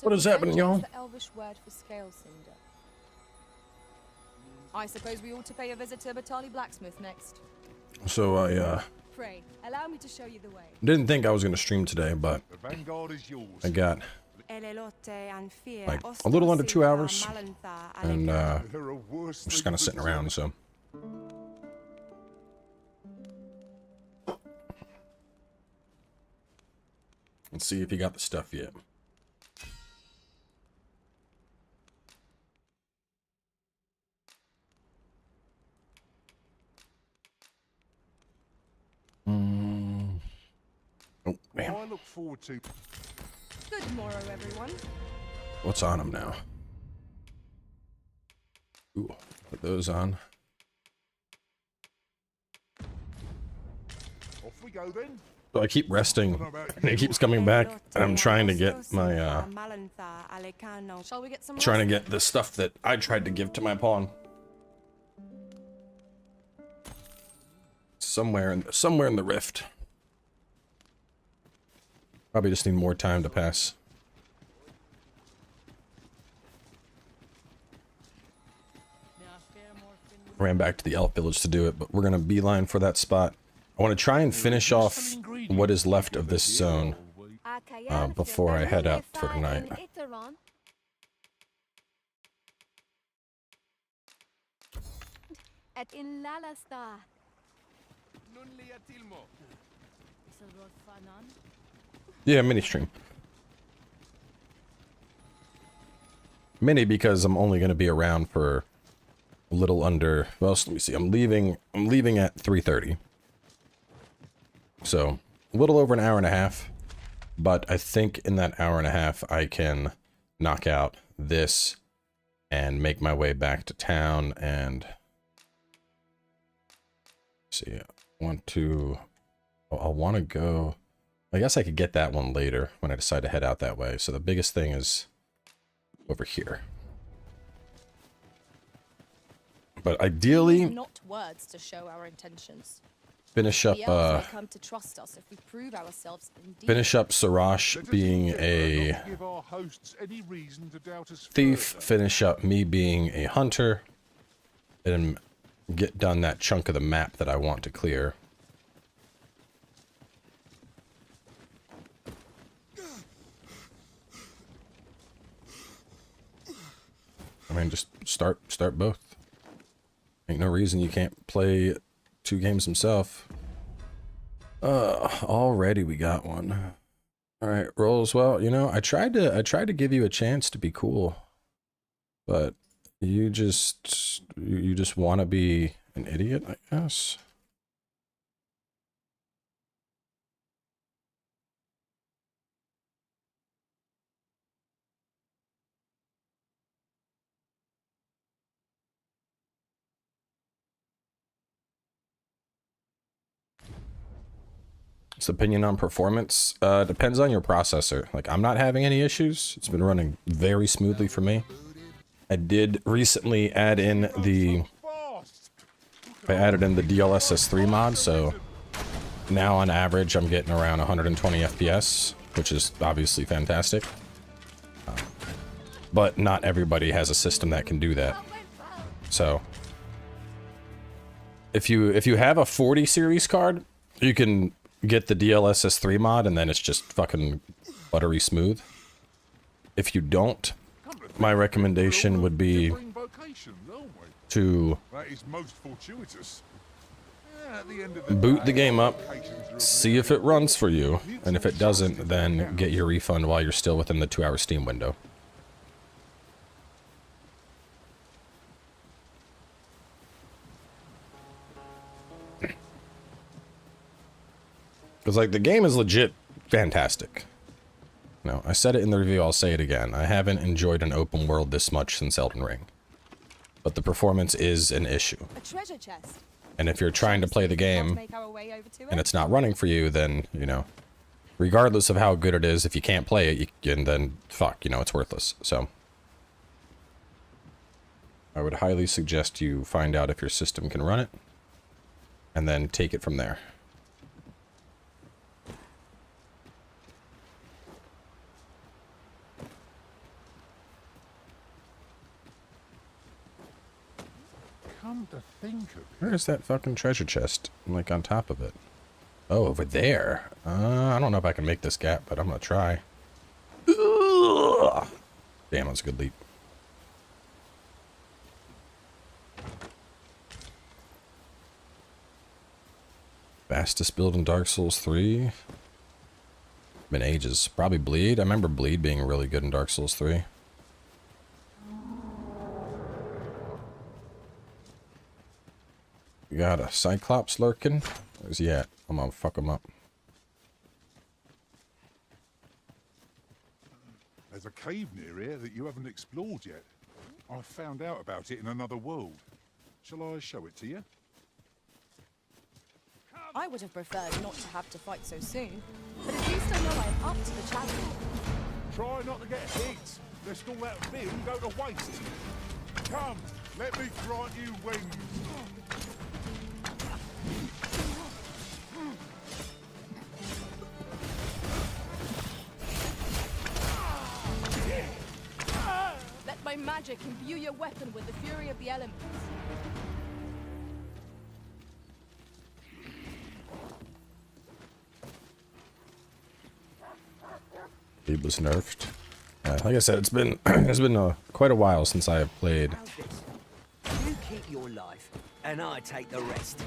What is happening, y'all? The Elvish word for scale cinder. I suppose we ought to pay a visit to Batali blacksmith next. So Pray, allow me to show you the way. didn't think I was gonna stream today, but I got like a little under 2 hours, and I'm just kind of sitting around. So let's see if you got the stuff yet. Oh, damn. I look forward to. Good morrow, everyone. What's on them now? Ooh, put those on. Off we go then. So I keep resting, and it keeps coming back, and I'm trying to get my, Shall we get some trying to rest? get the stuff that I tried to give to my pawn. Somewhere in the rift. Probably just need more time to pass. Ran back to the elf village to do it, but we're gonna beeline for that spot. I want to try and finish off what is left of this zone before I head out for tonight. Yeah, mini stream. Mini because I'm only going to be around for a little under. Well, let me see. I'm leaving at 3:30. So a little over an hour and a half. But I think in that hour and a half I can knock out this and make my way back to town and see. I'll want to go. I guess I could get that one later when I decide to head out that way. So the biggest thing is over here. But ideally, Not words to show our intentions. finish up The elves may come to trust us if we prove ourselves indeed. finish up Sarash being a Give our hosts any reason to doubt us thief, further. finish up me being a hunter, and get done that chunk of the map that I want to clear. I mean, just start both. Ain't no reason you can't play 2 games himself. Already we got one. All right, rolls. Well, you know, I tried to give you a chance to be cool, but you just want to be an idiot, I guess. It's opinion on performance. Depends on your processor. Like, I'm not having any issues. It's been running very smoothly for me. I did recently add in the DLSS 3 mod, so now on average I'm getting around 120 FPS, which is obviously fantastic. But not everybody has a system that can do that. So if you have a 40 series card, you can get the DLSS 3 mod, and then it's just fucking buttery smooth. If you don't, my recommendation would be to That is most fortuitous. boot the game up, see if it runs for you, and if it doesn't, then get your refund while you're still within the 2-hour Steam window. Because, like, the game is legit fantastic. No, I said it in the review, I'll say it again. I haven't enjoyed an open world this much since Elden Ring. But the performance is an issue. A treasure chest. And if you're trying to play the game Make our way over to and it. it's not running for you, then, you know, regardless of how good it is, if you can't play it, then fuck, you know, it's worthless. So I would highly suggest you find out if your system can run it, and then take it from there. Come to think of it, Where's that fucking treasure chest? I'm like on top of it. Oh, over there. I don't know if I can make this gap, but I'm gonna try. Ugh. Damn, that's a good leap. Fastest build in Dark Souls 3. Been ages. Probably Bleed. I remember Bleed being really good in Dark Souls 3. We got a Cyclops lurking. Where's he at? I'm gonna fuck him up. there's a cave near here that you haven't explored yet. I found out about it in another world. Shall I show it to you? I would have preferred not to have to fight so soon, but at least I know I am up to the challenge. Try not to get hit, lest all that vim go to waste. Come, let me grant you wings. Let my magic imbue your weapon with the fury of the elements. He was nerfed. Like I said, it's been quite a while since I have played. How's this? You keep your life, and I take the rest.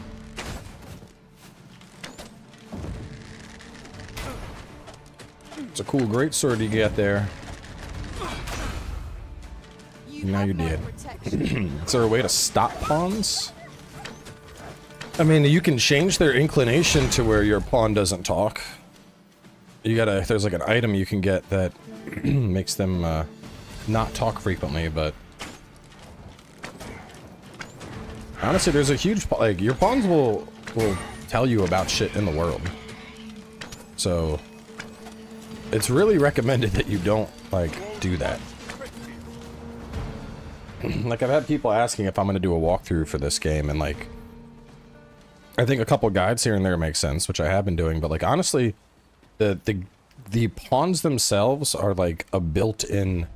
It's a cool greatsword you get there. Now have you my did. protection. Is there a way to stop pawns? I mean, you can change their inclination to where your pawn doesn't talk. You gotta, there's like an item you can get that makes them not talk frequently, but honestly, there's a huge, like, your pawns will tell you about shit in the world. So it's really recommended that you don't, like, do that. Like, I've had people asking if I'm gonna do a walkthrough for this game, and like, I think a couple guides here and there make sense, which I have been doing, but like, honestly, the pawns themselves are like a built-in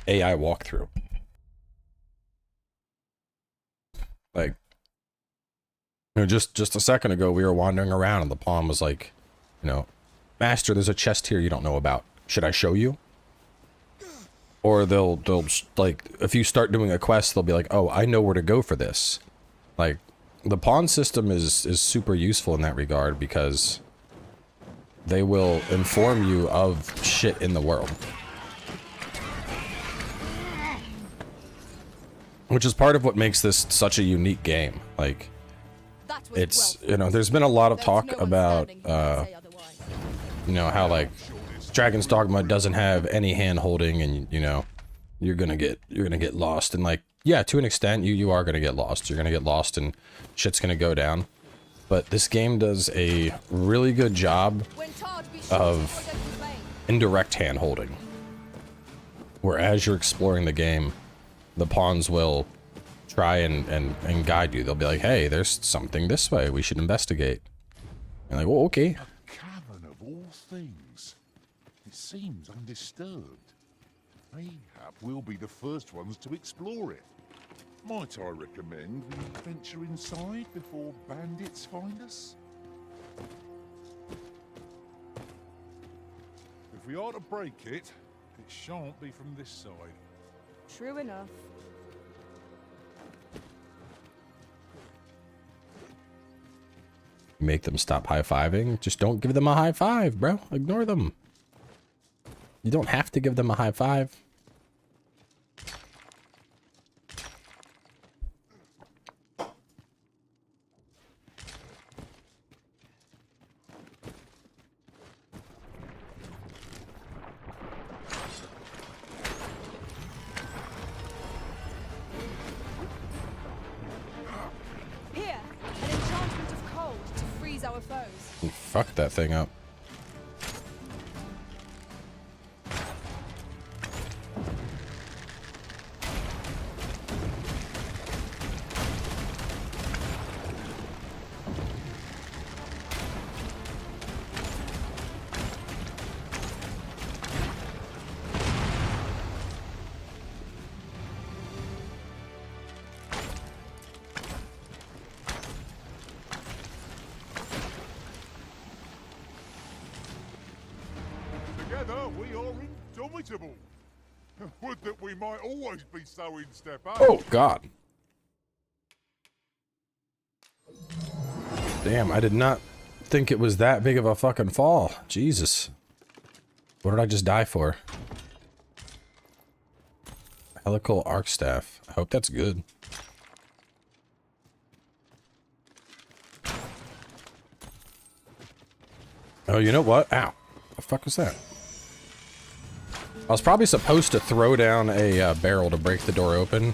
AI walkthrough. Like, you know, just a second ago we were wandering around and the pawn was like, you know, Master, there's a chest here you don't know about. Should I show you? Or they'll like, if you start doing a quest, they'll be like, oh, I know where to go for this. Like, the pawn system is super useful in that regard because they will inform you of shit in the world. Which is part of what makes this such a unique game. Like, That was it's, well you know, there's been a lot of There's talk no one about, standing who can say otherwise. you know, how like Dragon's Dogma doesn't have any hand holding, and you know, you're gonna get lost, and like, yeah, to an extent you are gonna get lost. You're gonna get lost and shit's gonna go down. But this game does a really good job When tarred, be sure of to avoid open vein. indirect hand holding. Where as you're exploring the game, the pawns will try and guide you. They'll be like, hey, there's something this way, we should investigate. And like, well, okay. A cavern of all things. It seems undisturbed. Mayhap we'll be the first ones to explore it. Might I recommend we venture inside before bandits find us? If we are to break it, it shan't be from this side. True enough. Make them stop high-fiving. Just don't give them a high five, bro. Ignore them. You don't have to give them a high five. Here, an enchantment of cold to freeze our foes. Fuck that thing up. Together we are indomitable. Would that we might always be so in step up. Oh, God. Damn, I did not think it was that big of a fucking fall. Jesus. What did I just die for? Helical arc staff. I hope that's good. Oh, you know what? Ow. The fuck was that? I was probably supposed to throw down a barrel to break the door open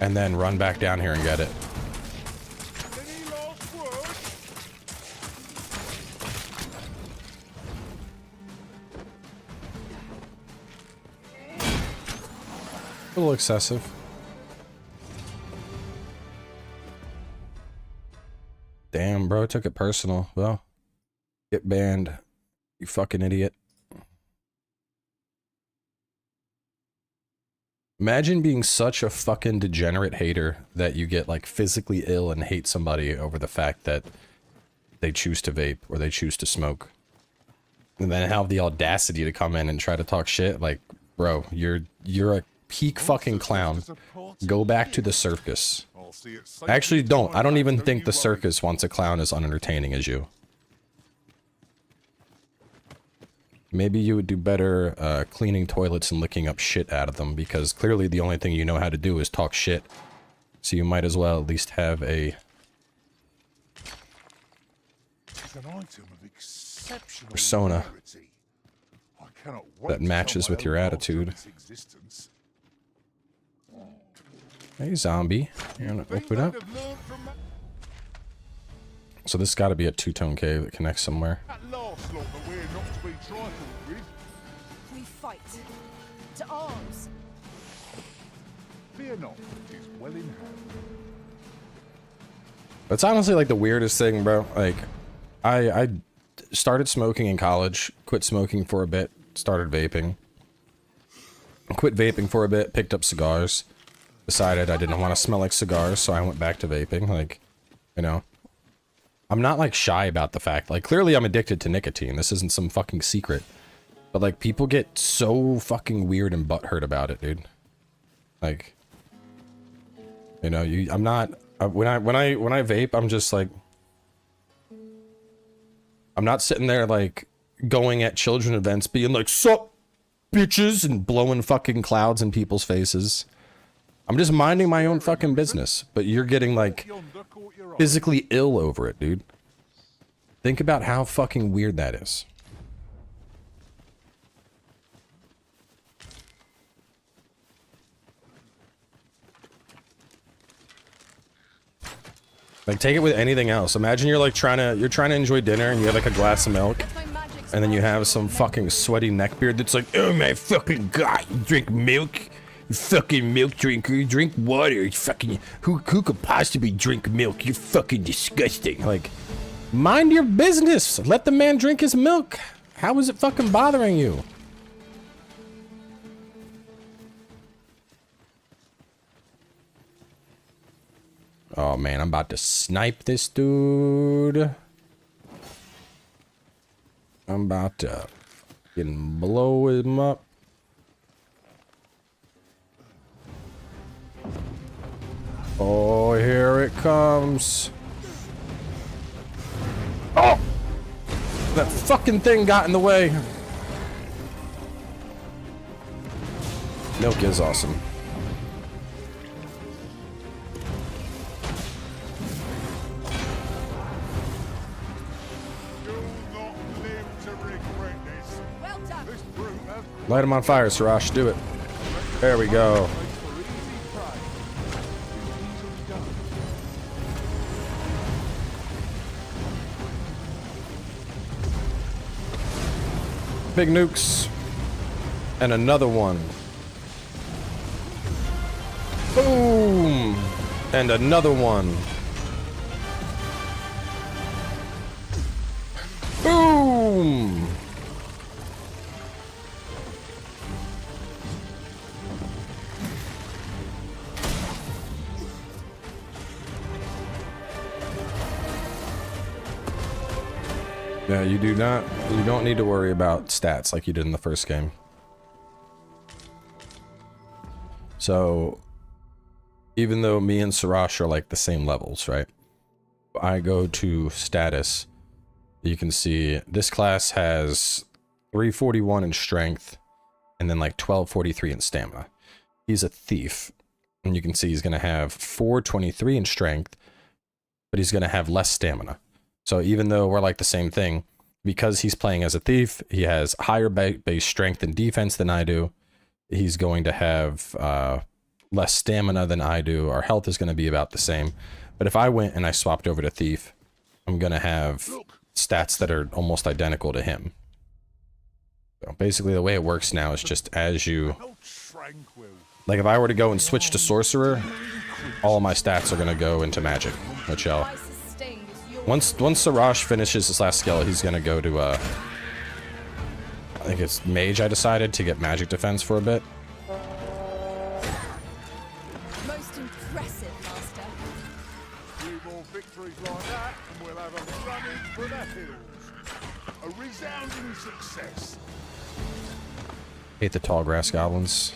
and then run back down here and get it. Any last words? A little excessive. Damn, bro, took it personal. Well, get banned, you fucking idiot. Imagine being such a fucking degenerate hater that you get like physically ill and hate somebody over the fact that they choose to vape or they choose to smoke. And then have the audacity to come in and try to talk shit. Like, bro, you're a peak fucking clown. Go back to the circus. Actually, don't. I don't even think the circus wants a clown as unentertaining as you. Maybe you would do better cleaning toilets and licking up shit out of them, because clearly the only thing you know how to do is talk shit. So you might as well at least have a An item of exceptional persona rarity. I cannot wait that to matches tell with my your own attitude. master its existence. Hey, zombie. You wanna Think open they'd up? have learned from So this got to be a two-tone cave that connects somewhere. that last lot that we're not to be trifled with. We fight. To arms. Fear not, it is well in hand. It's honestly like the weirdest thing, bro. Like, I started smoking in college, quit smoking for a bit, started vaping. Quit vaping for a bit, picked up cigars. Decided I didn't want to smell like cigars, so I went back to vaping. Like, you know. I'm not like shy about the fact, like clearly I'm addicted to nicotine. This isn't some fucking secret. But like people get so fucking weird and butthurt about it, dude. Like, you know, I'm not, when I vape, I'm just like, I'm not sitting there like going at children events being like, sup, bitches, and blowing fucking clouds in people's faces. I'm just minding my own fucking business, but you're getting like Yonder caught your eye. physically ill over it, dude. Think about how fucking weird that is. Like, take it with anything else. Imagine you're like trying to enjoy dinner and you have like a glass of milk, If my magic's and then you not have some fucking sweaty neckbeard that's like, oh my fucking god, you drink milk? You fucking milk drinker, you drink water, you fucking, who could possibly drink milk? You're fucking disgusting. Like, mind your business. Let the man drink his milk. How is it fucking bothering you? Oh man, I'm about to snipe this dude. I'm about to fucking blow him up. Oh, here it comes. Oh! That fucking thing got in the way. Milk is awesome. You'll not live to regret this. Well done. This brute has Light him on fire, Sirash. Do it. There we go. made for easy prey. It's easily done. Big nukes. And another one. Boom! And another one. Boom! Yeah, you don't need to worry about stats like you did in the first game. So, even though me and Sarash are like the same levels, right? I go to status, you can see this class has 341 in strength, and then like 1243 in stamina. He's a thief, and you can see he's going to have 423 in strength, but he's going to have less stamina. So even though we're like the same thing, because he's playing as a thief, he has higher base strength and defense than I do. He's going to have less stamina than I do. Our health is going to be about the same. But if I went and I swapped over to thief, I'm going to have stats that are almost identical to him. So basically the way it works now is just as you... Like if I were to go and switch to sorcerer, all of my stats are going to go into magic, which I'll... Once Sarash finishes his last skill, he's going to go to, I think it's mage, I decided, to get magic defense for a bit. Most impressive, Master. Few more victories like that, and we'll have a running for the hills. A resounding success. Hate the tall grass goblins.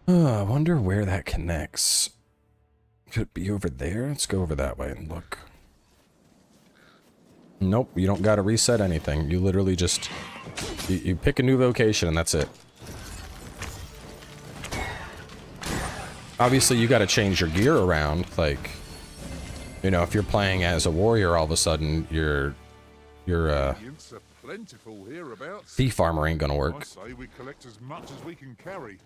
I wonder where that connects. Could it be over there? Let's go over that way and look. Nope, you don't gotta reset anything. You literally just... You pick a new vocation and that's it. Obviously, you gotta change your gear around. Like, you know, if you're playing as a warrior all of a sudden, your thief armor ain't gonna work. I say we collect as much as we can carry.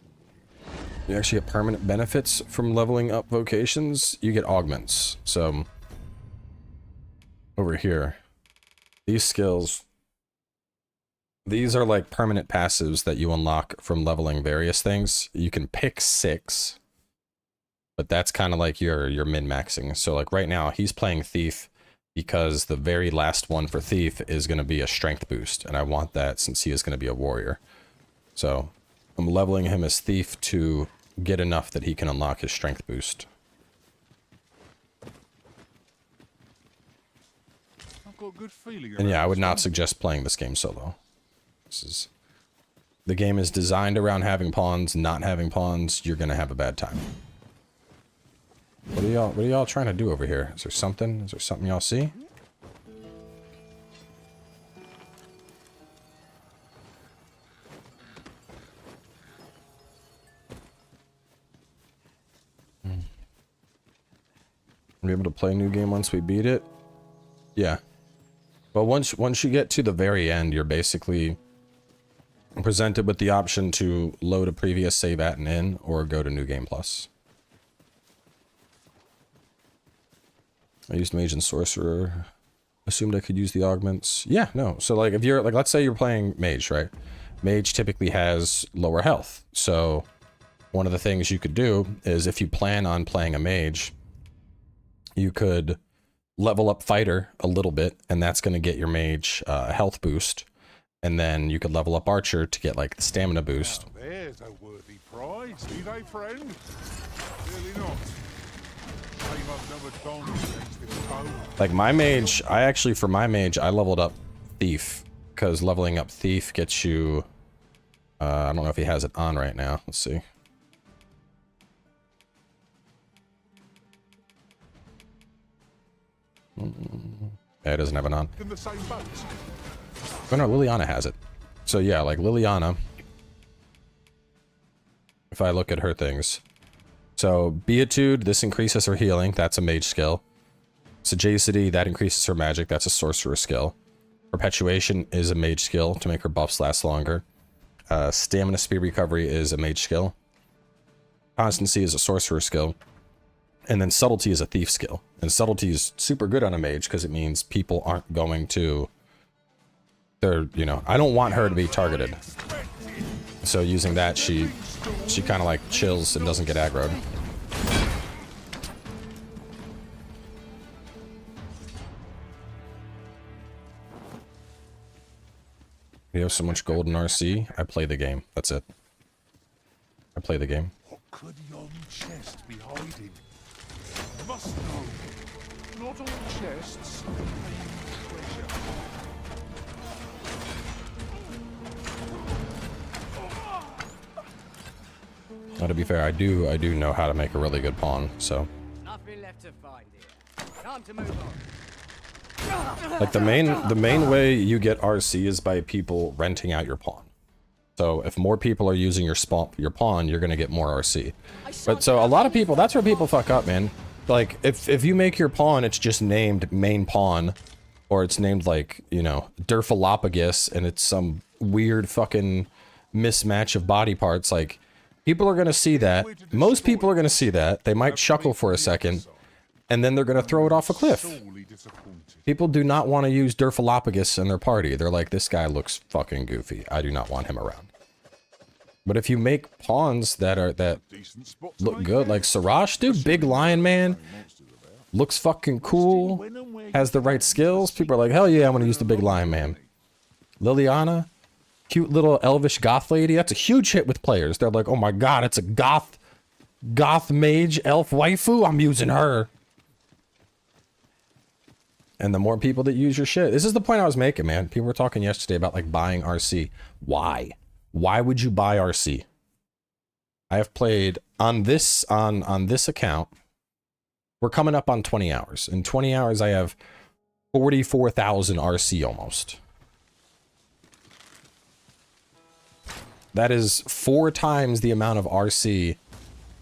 You actually get permanent benefits from leveling up vocations. You get augments. So, over here, these skills, these are like permanent passives that you unlock from leveling various things. You can pick 6, but that's kind of like your min-maxing. So like right now, he's playing thief because the very last one for thief is going to be a strength boost, and I want that since he is going to be a warrior. So I'm leveling him as thief to get enough that he can unlock his strength boost. I've got a good feeling. And yeah, I would not suggest playing this game solo. The game is designed around having pawns. Not having pawns, you're gonna have a bad time. What are y'all trying to do over here? Is there something y'all see? Are we able to play a new game once we beat it? Yeah. But once you get to the very end, you're basically presented with the option to load a previous save at and in, or go to New Game Plus. I used Mage and Sorcerer. Assumed I could use the augments. Yeah, no. So like if you're like, let's say you're playing Mage, right? Mage typically has lower health. So one of the things you could do is if you plan on playing a Mage, you could level up Fighter a little bit, and that's going to get your Mage a health boost. And then you could level up Archer to get like the stamina boost. Now, there's a worthy prize, be they, friend? Really not. Like my Mage, for my Mage, I leveled up Thief, because leveling up Thief gets you, I don't know if he has it on right now. Let's see. Yeah, it doesn't have it on. In the same boat. Oh no, Liliana has it. So yeah, like Liliana, if I look at her things. So Beatitude, this increases her healing, that's a mage skill. Sagacity, that increases her magic, that's a sorcerer skill. Perpetuation is a mage skill to make her buffs last longer. Stamina speed recovery is a mage skill. Constancy is a sorcerer skill. And then subtlety is a thief skill. And subtlety is super good on a mage because it means people aren't going to... you know, I don't want her to be targeted. So using that, she kind of like chills and doesn't get aggroed. We have so much gold in RC. I play the game. That's it. I play the game. What could yon chest be hiding? Must know. Not all chests contain Now, to be fair, I do know how to make a really good pawn, so. Nothing left to find here. Time to move on. Like, the main way you get RC is by people renting out your pawn. So if more people are using your pawn, you're gonna get more RC. But so a lot of people, that's where people fuck up, man. Like, if you make your pawn, it's just named main pawn, or it's named, like, you know, Durphalopagus, and it's some weird fucking mismatch of body parts. Like, people are gonna see that. Most people are gonna see that. They might chuckle for a second, and then they're gonna throw it off a cliff. People do not want to use Durphalopagus in their party. They're like, this guy looks fucking goofy. I do not want him around. But if you make pawns that look good, like Sirash, dude, big lion man, looks fucking cool, has the right skills, people are like, hell yeah, I'm gonna use the big lion man. Liliana, cute little elvish goth lady, that's a huge hit with players. They're like, oh my god, it's a goth mage elf waifu, I'm using her. And the more people that use your shit, this is the point I was making, man. People were talking yesterday about, like, buying RC. Why? Why would you buy RC? I have played on this account. We're coming up on 20 hours. In 20 hours, I have 44,000 RC almost. That is 4 times the amount of RC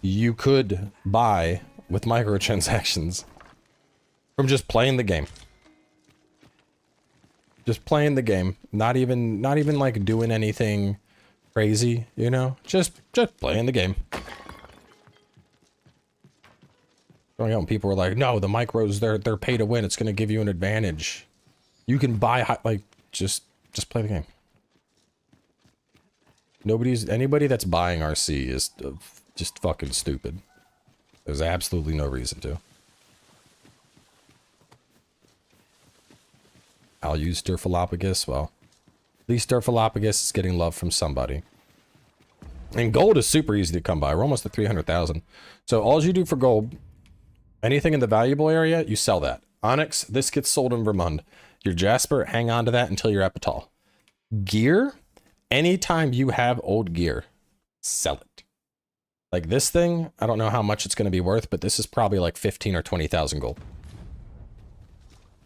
you could buy with microtransactions from just playing the game. Just playing the game, not even like doing anything crazy, you know? Just playing the game. Going out and people were like, no, the micros, they're pay to win. It's gonna give you an advantage. You can buy like just play the game. Anybody that's buying RC is just fucking stupid. There's absolutely no reason to. I'll use Durphalopagus. Well, at least Durphalopagus is getting love from somebody. And gold is super easy to come by. We're almost at 300,000. So all you do for gold, anything in the valuable area, you sell that. Onyx, this gets sold in Vermund. Your Jasper, hang on to that until you're at Batal. Gear, anytime you have old gear, sell it. Like this thing, I don't know how much it's going to be worth, but this is probably like 15 or 20,000 gold.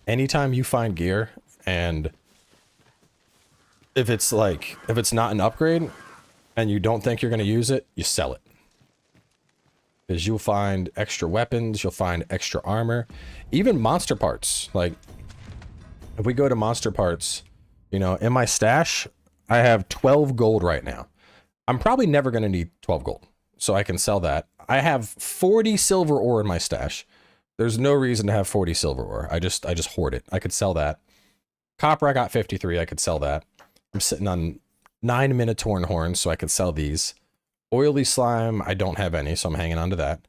Anytime you find gear, and if it's not an upgrade and you don't think you're going to use it, you sell it. Because you'll find extra weapons, you'll find extra armor, even monster parts. Like, if we go to monster parts, you know, in my stash, I have 12 gold right now. I'm probably never going to need 12 gold, so I can sell that. I have 40 silver ore in my stash. There's no reason to have 40 silver ore. I just hoard it. I could sell that. Copper, I got 53. I could sell that. I'm sitting on 9 Minotaur horns, so I could sell these. Oily slime, I don't have any, so I'm hanging on to that.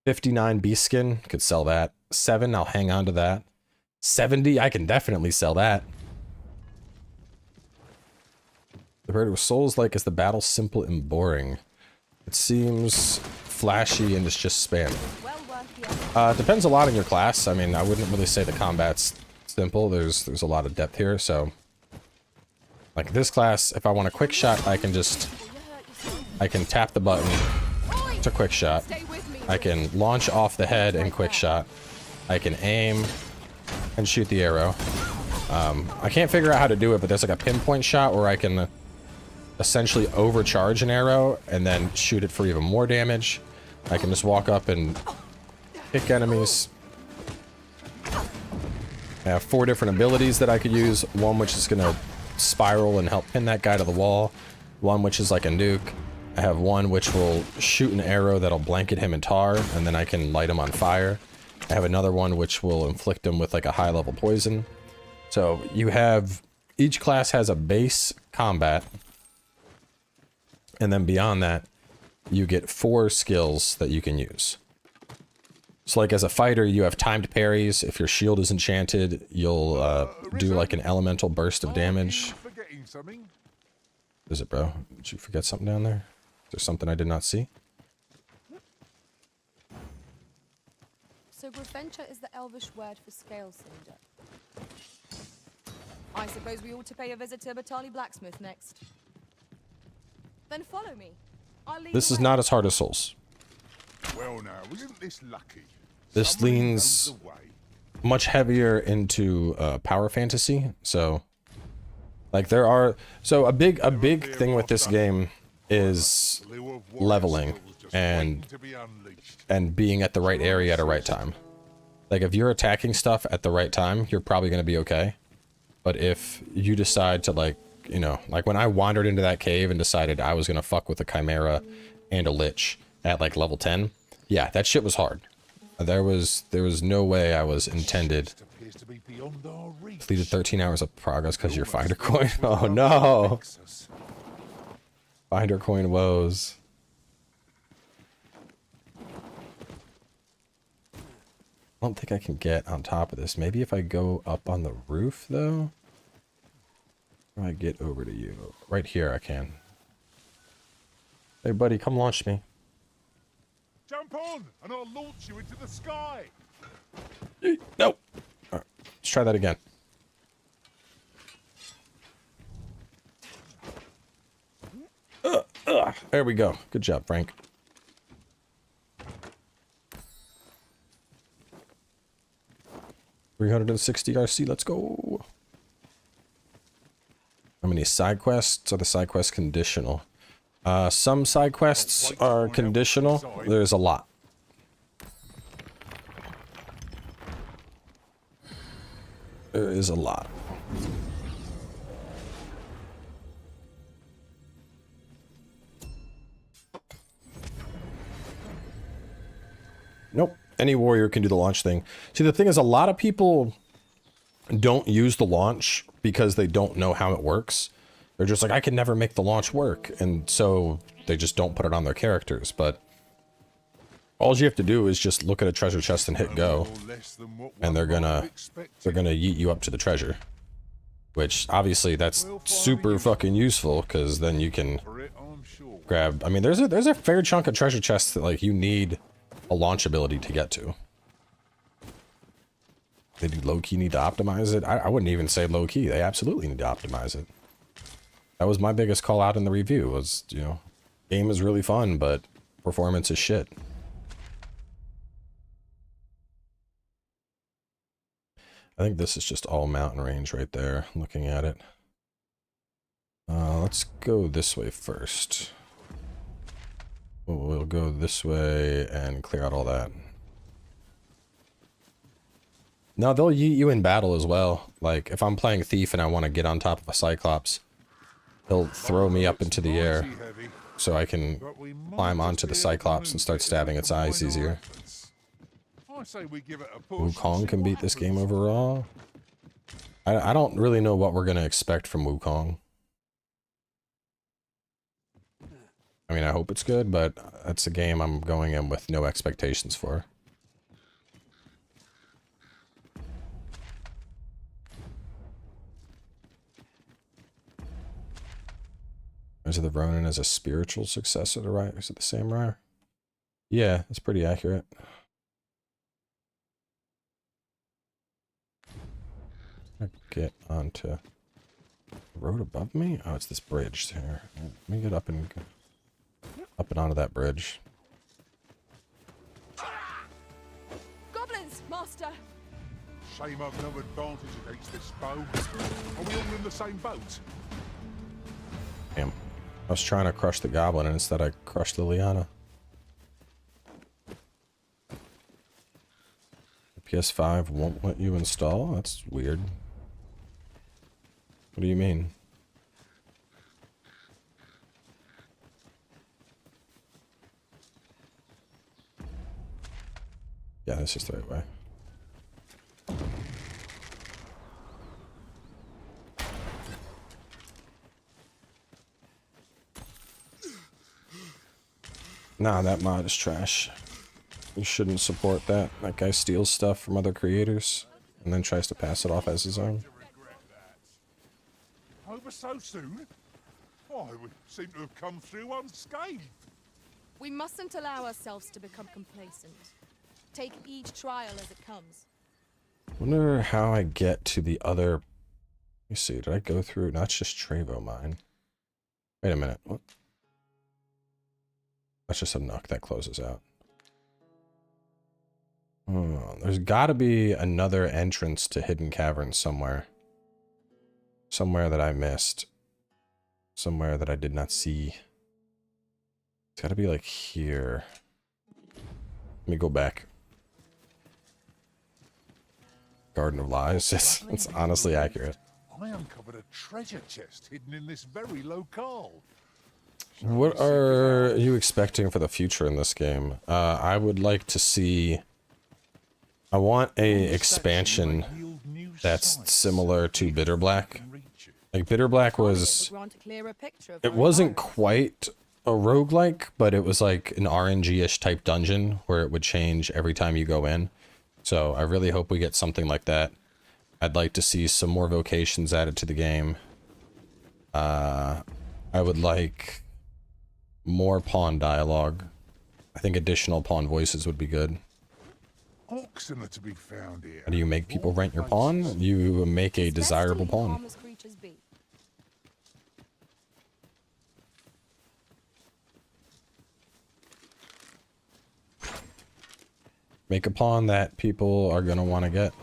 59 beast skin, could sell that. 7, I'll hang on to that. 70, I can definitely sell that. The bird with souls like, is the battle simple and boring? It seems flashy and it's just spam. Depends a lot on your class. I mean, I wouldn't really say the combat's simple. There's a lot of depth here, so like this class, if I want a quick shot, I can tap the button to quick shot. I can launch off the head and quick shot. I can aim and shoot the arrow. I can't figure out how to do it, but there's like a pinpoint shot where I can essentially overcharge an arrow and then shoot it for even more damage. I can just walk up and kick enemies. I have 4 different abilities that I could use. One which is going to spiral and help pin that guy to the wall. One which is like a nuke. I have one which will shoot an arrow that'll blanket him in tar, and then I can light him on fire. I have another one which will inflict him with like a high level poison. So you have, each class has a base combat, and then beyond that, you get 4 skills that you can use. So like as a fighter, you have timed parries. If your shield is enchanted, you'll do like an elemental burst of damage. Is it, bro? Did you forget something down there? Is there something I did not see? So Graventure is the Elvish word for scale cinder. I suppose we ought to pay a visit to Batali Blacksmith next. Then follow me. I'll lead This the is way. not as hard as Souls. Well now, isn't this lucky? This Somebody leans knows the way. much heavier into power fantasy. So, like there are a big thing with this game is Slew of warrior leveling skills just and waiting to be unleashed. and being at the right area at the right time. Like if you're attacking stuff at the right time, you're probably going to be okay. But if you decide to like, you know, like when I wandered into that cave and decided I was going to fuck with a chimera and a lich at like level 10, yeah, that shit was hard. There was no way I was intended. Just appears to be beyond our reach. Completed 13 hours of progress because your finder Almost coin. with Oh our no. nexus. Finder coin woes. I don't think I can get on top of this. Maybe if I go up on the roof, though. How do I get over to you? Right here, I can. Hey, buddy, come launch me. Jump on, and I'll launch you into the sky. No. All right, let's try that again. There we go. Good job, Frank. $360 RC, let's go. How many side quests? Are the side quests conditional? Some side quests are conditional. There's a lot. There is a lot. Nope. Any warrior can do the launch thing. See, the thing is, a lot of people don't use the launch because they don't know how it works. They're just like, I can never make the launch work. And so they just don't put it on their characters. But all you have to do is just look at a treasure chest and hit go. And they're gonna yeet you up to the treasure. Which, obviously, that's super fucking useful, because then you can grab... I mean, there's a fair chunk of treasure chests that, like, you need a launch ability to get to. They do low-key need to optimize it. I wouldn't even say low-key. They absolutely need to optimize it. That was my biggest call out in the review, was, you know, game is really fun, but performance is shit. I think this is just all mountain range right there, looking at it. Let's go this way first. We'll go this way and clear out all that. No, they'll yeet you in battle as well. Like, if I'm playing Thief and I want to get on top of a Cyclops, he'll throw me up into the air so I can climb onto the Cyclops and start stabbing its eyes easier. Wukong can beat this game overall. I don't really know what we're going to expect from Wukong. I mean, I hope it's good, but that's a game I'm going in with no expectations for. Rise of the Ronin as a spiritual successor to Rise of the Samurai? Yeah, that's pretty accurate. Get onto the road above me? Oh, it's this bridge here. Let me get up and onto that bridge. Goblins, master! Shame I've no advantage against this bow. Are we all in the same boat? Damn. I was trying to crush the goblin and instead I crushed the Liana. The PS5 won't let you install? That's weird. What do you mean? Yeah, this is the right way. Nah, that mod is trash. You shouldn't support that. That guy steals stuff from other creators and then tries to pass it off as his own. Over so soon? Why, we seem to have come through unscathed. We mustn't allow ourselves to become complacent. Take each trial as it comes. Wonder how I get to the other me see. Did I go through? No, it's just Trevo mine. Wait a minute. What? That's just a nook that closes out. Oh, there's got to be another entrance to Hidden Caverns somewhere. Somewhere that I missed. Somewhere that I did not see. It's got to be like here. Let me go back. Garden of Lies. It's honestly accurate. I uncovered a treasure chest hidden in this very locale. What are you expecting for the future in this game? I would like to see... I want a expansion that's similar to Bitter Black. Like, Bitter Black was... It wasn't quite a roguelike, but it was like an RNG-ish type dungeon where it would change every time you go in. So I really hope we get something like that. I'd like to see some more vocations added to the game. I would like more pawn dialogue. I think additional pawn voices would be good. Oxen are to be found here. How do you make people rent your pawn? You make a desirable pawn. Make a pawn that people are gonna want to get.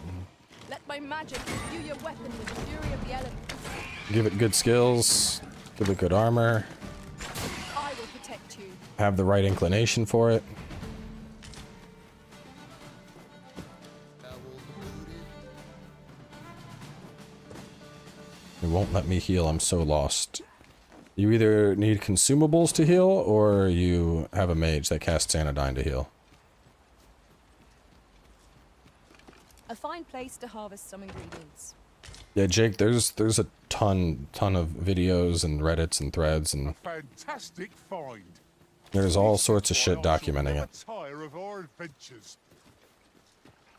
Let my magic imbue your weapon with the fury of the elements. Give it good skills. Give it good armor. I will protect you. Have the right inclination for it. It won't let me heal. I'm so lost. You either need consumables to heal, or you have a mage that casts Anodyne to heal. A fine place to harvest some ingredients. Yeah, Jake, there's a ton of videos and Reddits and threads, and Fantastic find. there's all sorts of shit documenting it. Tire of our adventures.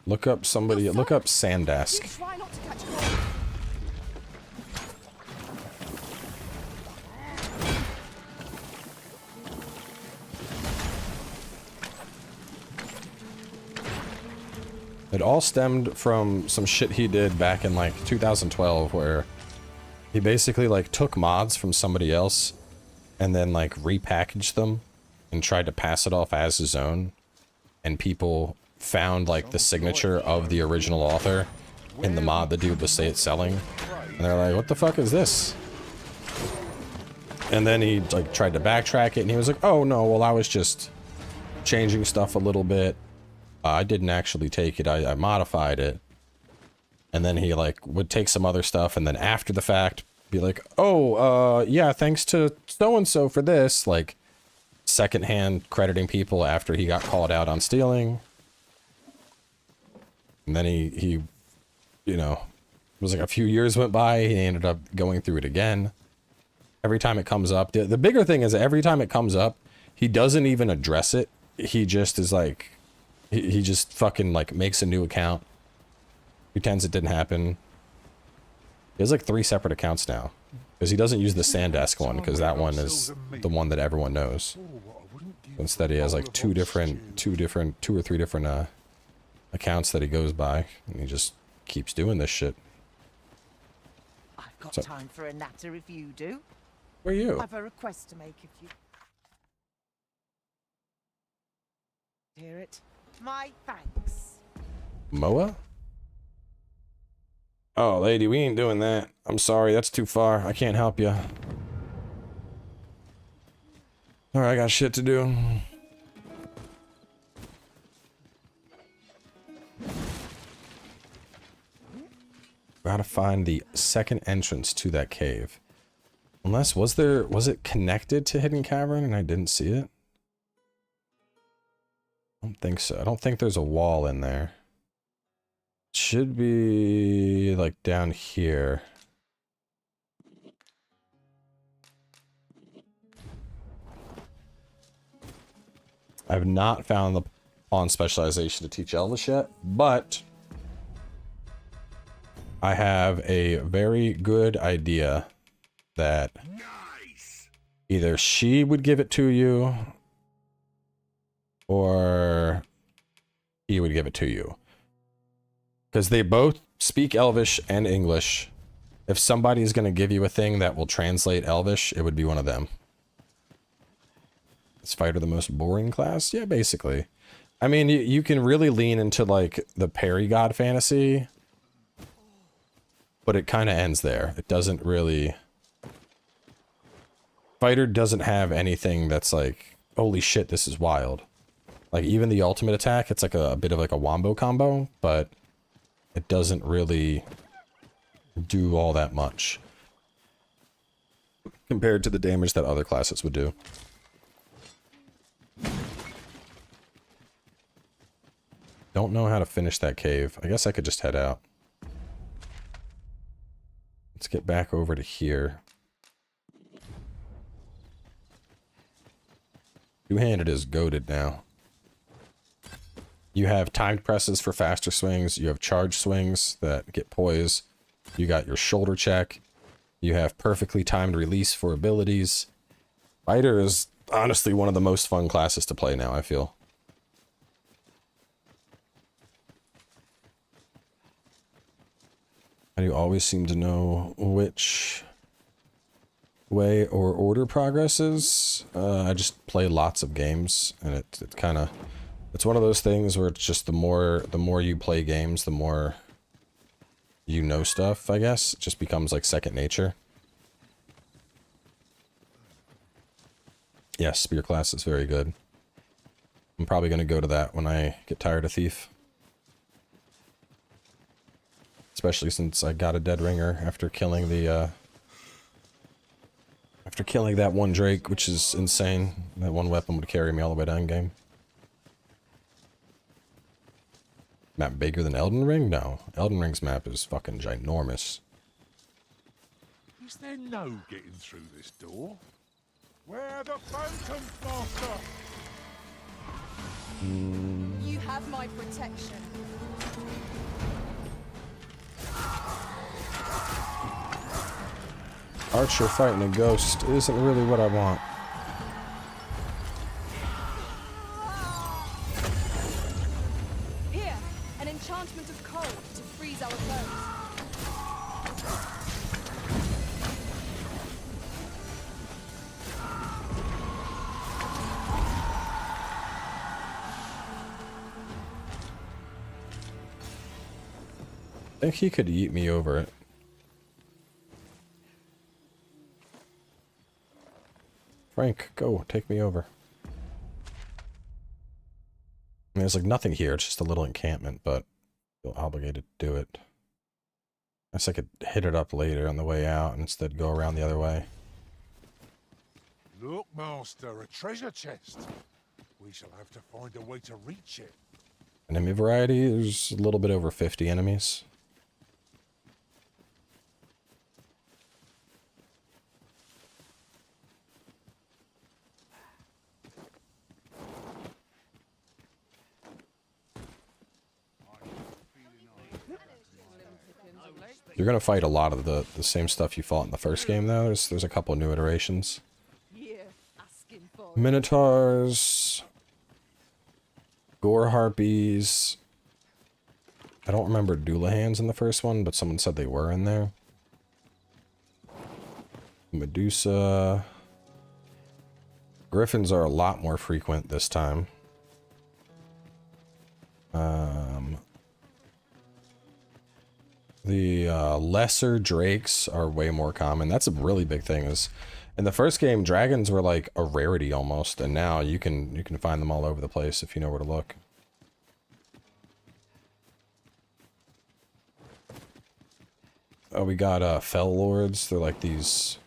Look up somebody, look up Sandask. Try not to catch cold. It all stemmed from some shit he did back in like 2012 where he basically like took mods from somebody else and then like repackaged them and tried to pass it off as his own, and people found like the signature of the original author in the mod the dude was selling, and they're like, what the fuck is this? And then he like tried to backtrack it and he was like, oh no, well I was just changing stuff a little bit. I didn't actually take it, I modified it. And then he like would take some other stuff and then after the fact be like, oh, yeah, thanks to so-and-so for this. Like secondhand crediting people after he got called out on stealing. And then he you know, it was like a few years went by, he ended up going through it again. Every time it comes up, the bigger thing is every time it comes up, he doesn't even address it. He just is like, he just fucking like makes a new account, pretends it didn't happen. He has like 3 separate accounts now because he doesn't use the Sandask one because that one is the one that everyone knows. Instead, he has like 2 or 3 different accounts that he goes by, and he just keeps doing this shit. I've got time for a natter if you do. Where are you? I've a request to make if you hear it. My thanks. Moa? Oh, lady, we ain't doing that. I'm sorry, that's too far. I can't help you. Alright, I got shit to do. Gotta find the second entrance to that cave. Unless, was it connected to Hidden Cavern and I didn't see it? I don't think so. I don't think there's a wall in there. It should be like down here. I've not found the pawn specialization to teach Elvish yet, but I have a very good idea that either she would give it to you or he would give it to you. Because they both speak Elvish and English, If somebody's going to give you a thing that will translate Elvish, it would be one of them. Is fighter the most boring class? Yeah, basically. I mean, you can really lean into, like, the parry god fantasy, but it kind of ends there. It doesn't really... Fighter doesn't have anything that's like, holy shit, this is wild. Like, even the ultimate attack, it's like a bit of like a wombo combo, but it doesn't really do all that much compared to the damage that other classes would do. Don't know how to finish that cave. I guess I could just head out. Let's get back over to here. Two-handed is goated now. You have timed presses for faster swings. You have charge swings that get poise. You got your shoulder check. You have perfectly timed release for abilities. Fighter is honestly one of the most fun classes to play now, I feel. I do always seem to know which way or order progresses. I just play lots of games, and it kind of, it's one of those things where it's just the more you play games, the more you know stuff, I guess. It just becomes like second nature. Yes, spear class is very good. I'm probably going to go to that when I get tired of Thief. Especially since I got a dead ringer after killing the after killing that one Drake, which is insane. That one weapon would carry me all the way to endgame. Map bigger than Elden Ring? No. Elden Ring's map is fucking ginormous. Is there no getting through this door? Where the Phantom Master? You have my protection. Archer fighting a ghost isn't really what I want. Here, an enchantment of cold to freeze our foes. I think he could eat me over it. Frank, go, take me over. I mean, there's like nothing here, it's just a little encampment, but I feel obligated to do it. I guess I could hit it up later on the way out and instead go around the other way. Look, Master, a treasure chest. We shall have to find a way to reach it. Enemy variety, there's a little bit over 50 enemies. You're gonna fight a lot of the same stuff you fought in the first game, though. There's a couple new iterations. Minotaurs, gore harpies. I don't remember Doulahans in the first one, but someone said they were in there. Medusa. Griffins are a lot more frequent this time. The lesser drakes are way more common. That's a really big thing. Is in the first game, dragons were like a rarity almost, and now you can find them all over the place if you know where to look. Oh, we got fell lords. They're like these.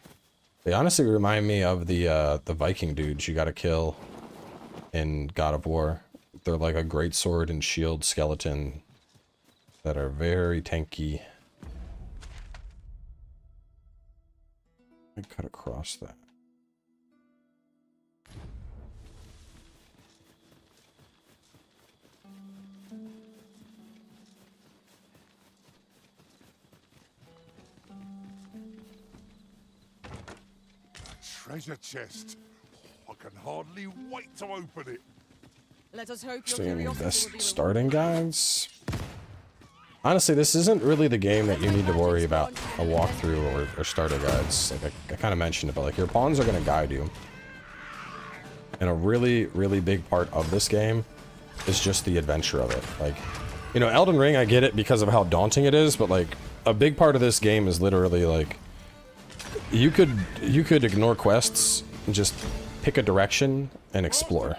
They honestly remind me of the Viking dudes you got to kill in God of War. They're like a great sword and shield skeleton that are very tanky. I cut across that. Treasure chest. I can hardly wait to open it. Let us hope your Interesting. curiosity will Best be starting guides. Honestly, this isn't really the game that you need to worry about a walkthrough or starter guides. Like I kind of mentioned it, but like your pawns are going to guide you. And a really, really big part of this game is just the adventure of it. Like, you know, Elden Ring, I get it because of how daunting it is, but like a big part of this game is literally like you could ignore quests and just pick a direction and explore.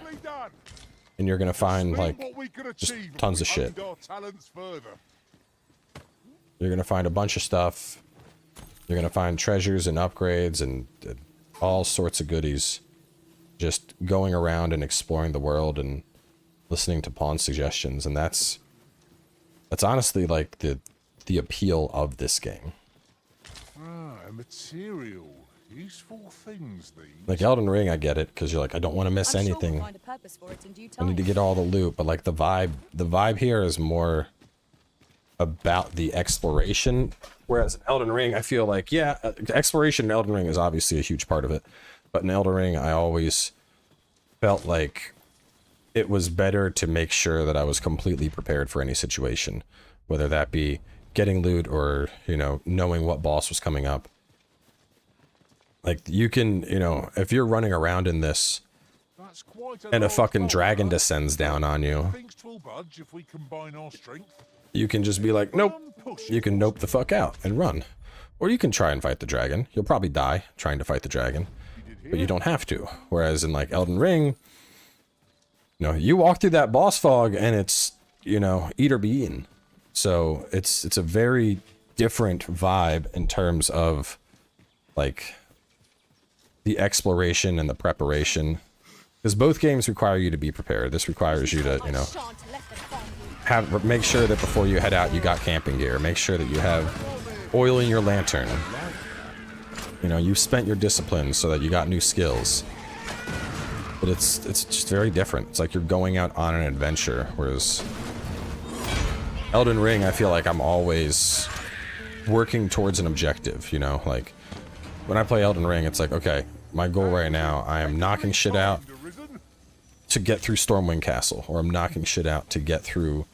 And you're going to find like just tons of shit. You're going to find a bunch of stuff. You're going to find treasures and upgrades and all sorts of goodies. Just going around and exploring the world and listening to pawn suggestions. And that's honestly like the appeal of this game. Ah, material. Useful things, these. Like Elden Ring, I get it, because you're like, I don't want to miss I'm sure anything. we'll find a purpose for it in due I time. need to get all the loot, but like the vibe here is more about the exploration, whereas in Elden Ring I feel like, yeah, exploration in Elden Ring is obviously a huge part of it, but in Elden Ring I always felt like it was better to make sure that I was completely prepared for any situation, whether that be getting loot or, you know, knowing what boss was coming up. Like you can, you know, if you're running around in this and a fucking dragon descends down on you, you can just be like, nope. You can nope the fuck out and run. Or you can try and fight the dragon. You'll probably die trying to fight the dragon, but you don't have to. Whereas in like Elden Ring, you know, you walk through that boss fog and it's, you know, eat or be eaten. So it's a very different vibe in terms of like the exploration and the preparation. Because both games require you to be prepared. This requires you to, you know, make sure that before you head out you got camping gear. Make sure that you have oil in your lantern. You know, you've spent your discipline so that you got new skills. But it's just very different. It's like you're going out on an adventure, whereas Elden Ring, I feel like I'm always working towards an objective, you know? Like, when I play Elden Ring, it's like, okay, my goal right now, I am knocking shit out to get through Stormwind Castle, or I'm knocking shit out to get through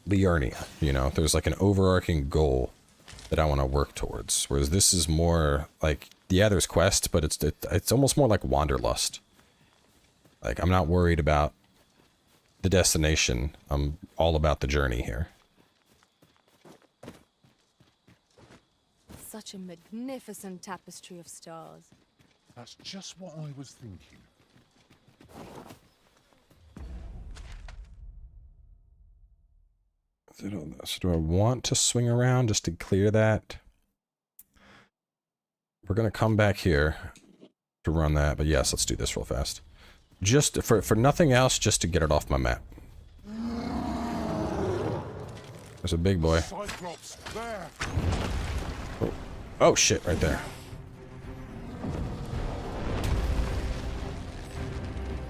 Liurnia, you know? There's like an overarching goal that I want to work towards, whereas this is more like, yeah, there's quests, but it's almost more like Wanderlust. Like, I'm not worried about the destination, I'm all about the journey here. Such a magnificent tapestry of stars. That's just what I was thinking. So do I want to swing around just to clear that? We're going to come back here to run that, but yes, let's do this real fast. Just for nothing else, just to get it off my map. There's a big boy. Cyclops, there. Oh shit, right there.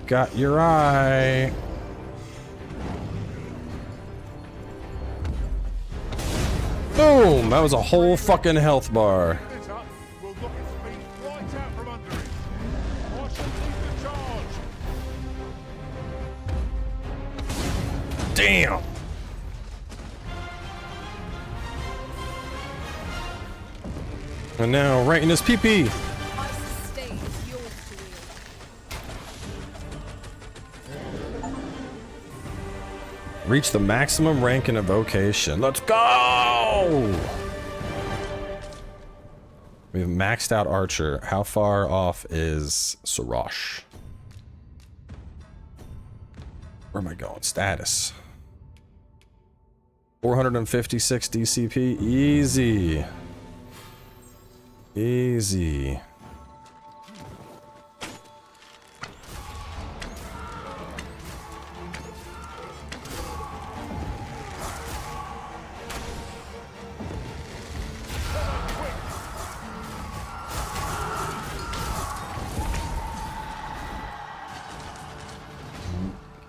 Got your eye. Boom! That was a whole fucking health bar. Damn! And now, right in his pee-pee. Ice's state is yours to wield. Reach the maximum rank in a vocation. Let's go! We've maxed out Archer. How far off is Sorosh? Where am I going? Status. 456 DCP. Easy. Easy.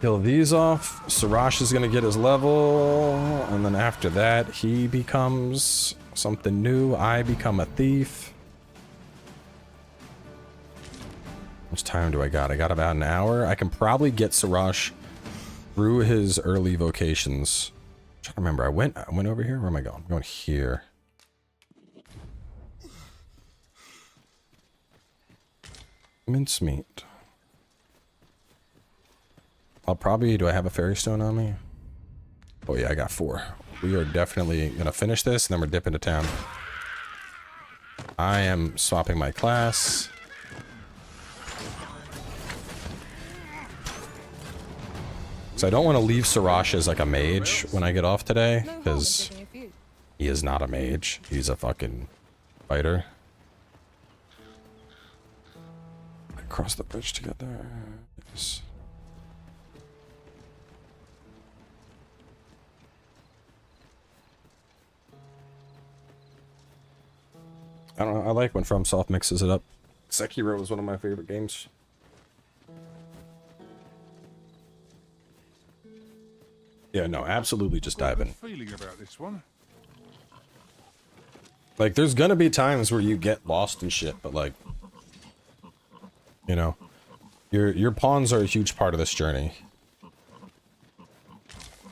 Kill these off. Sorosh is gonna get his level, and then after that, he becomes something new. I become a thief. How much time do I got? I got about an hour. I can probably get Sorosh through his early vocations trying to remember. I went over here. Where am I going? I'm going here. Mincemeat. I'll probably... Do I have a fairy stone on me? Oh yeah, I got 4. We are definitely gonna finish this, and then we're dipping to town. I am swapping my class. So I don't want to leave Sirash as like a mage when I get off today, because he is not a mage. He's a fucking fighter. Cross the bridge together. Yes. I don't know. I like when FromSoft mixes it up. Sekiro was one of my favorite games. Yeah, no, absolutely just dive in. Feeling about this one. Like, there's gonna be times where you get lost and shit, but like, you know, your pawns are a huge part of this journey.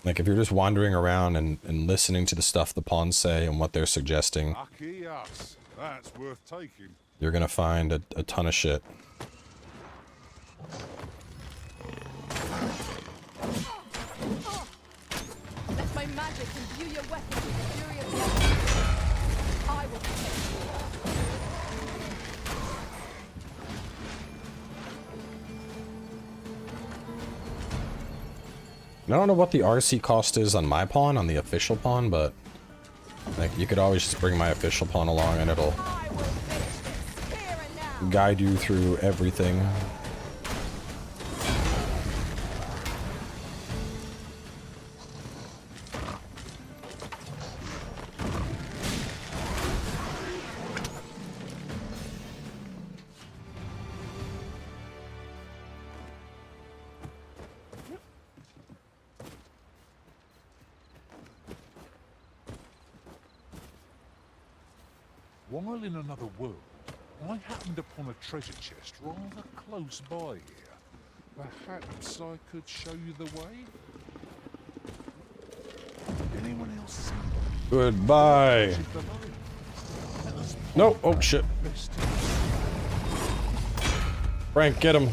Like, if you're just wandering around and listening to the stuff the pawns say and what they're suggesting, Lucky us. That's worth taking. you're gonna find a ton of shit. Let my magic imbue your weapon with the fury of the elements. I will protect you. I don't know what the RC cost is on my pawn, on the official pawn, but like, you could always just bring my official pawn along and it'll I will finish this here and now. guide you through everything. While in another world, I happened upon a treasure chest rather close by here. Perhaps I could show you the way? Anyone else see Goodbye. it below? Let us No, oh shit. best. Frank, get him.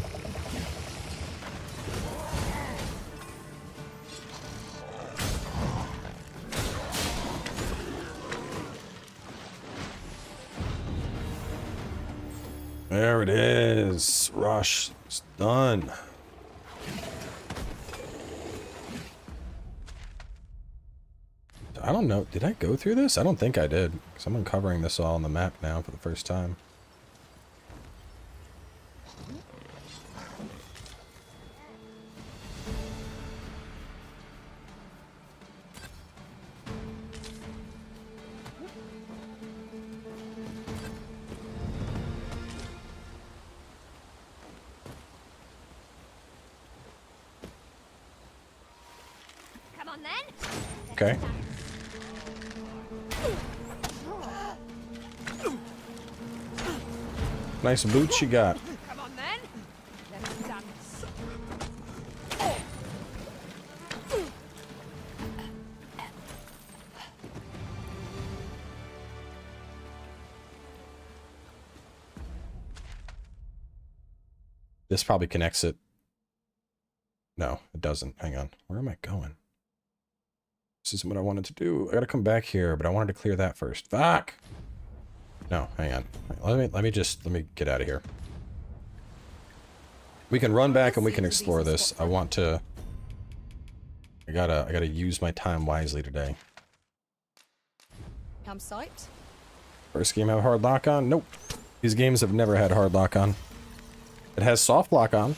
There it is. Rush. It's done. I don't know. Did I go through this? I don't think I did. Because I'm uncovering this all on the map now for the first time. Come on then. Okay. Nice boots you got. Come on then. Let's dance. This probably connects it. No, it doesn't. Hang on. Where am I going? This isn't what I wanted to do. I gotta come back here, but I wanted to clear that first. Fuck! No, hang on. Let me get out of here. We can run back and we can explore this. I want to... I gotta use my time wisely today. Campsite. First game have hard lock on? Nope. These games have never had hard lock on. It has soft lock on.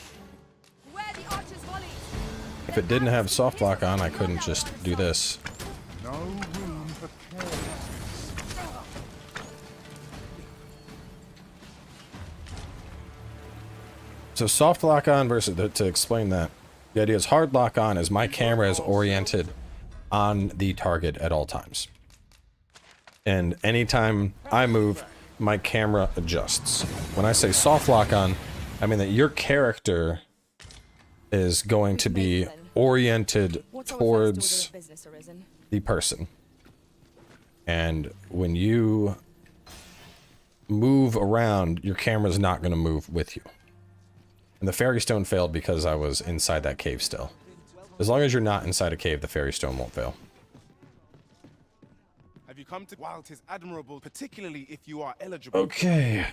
Where the archers volley. If it didn't have soft lock on, I couldn't just do this. No room for carelessness. So soft lock on versus, to explain that, the idea is hard lock on is my camera is oriented on the target at all times. And anytime I move, my camera adjusts. When I say soft lock on, I mean that your character is going to be oriented What's our first towards order of business, Arisen? the person. And when you move around, your camera's not going to move with you. And the fairy stone failed because I was inside that cave still. As long as you're not inside a cave, the fairy stone won't fail. Have you come to while 'tis admirable, particularly if you are eligible? Okay,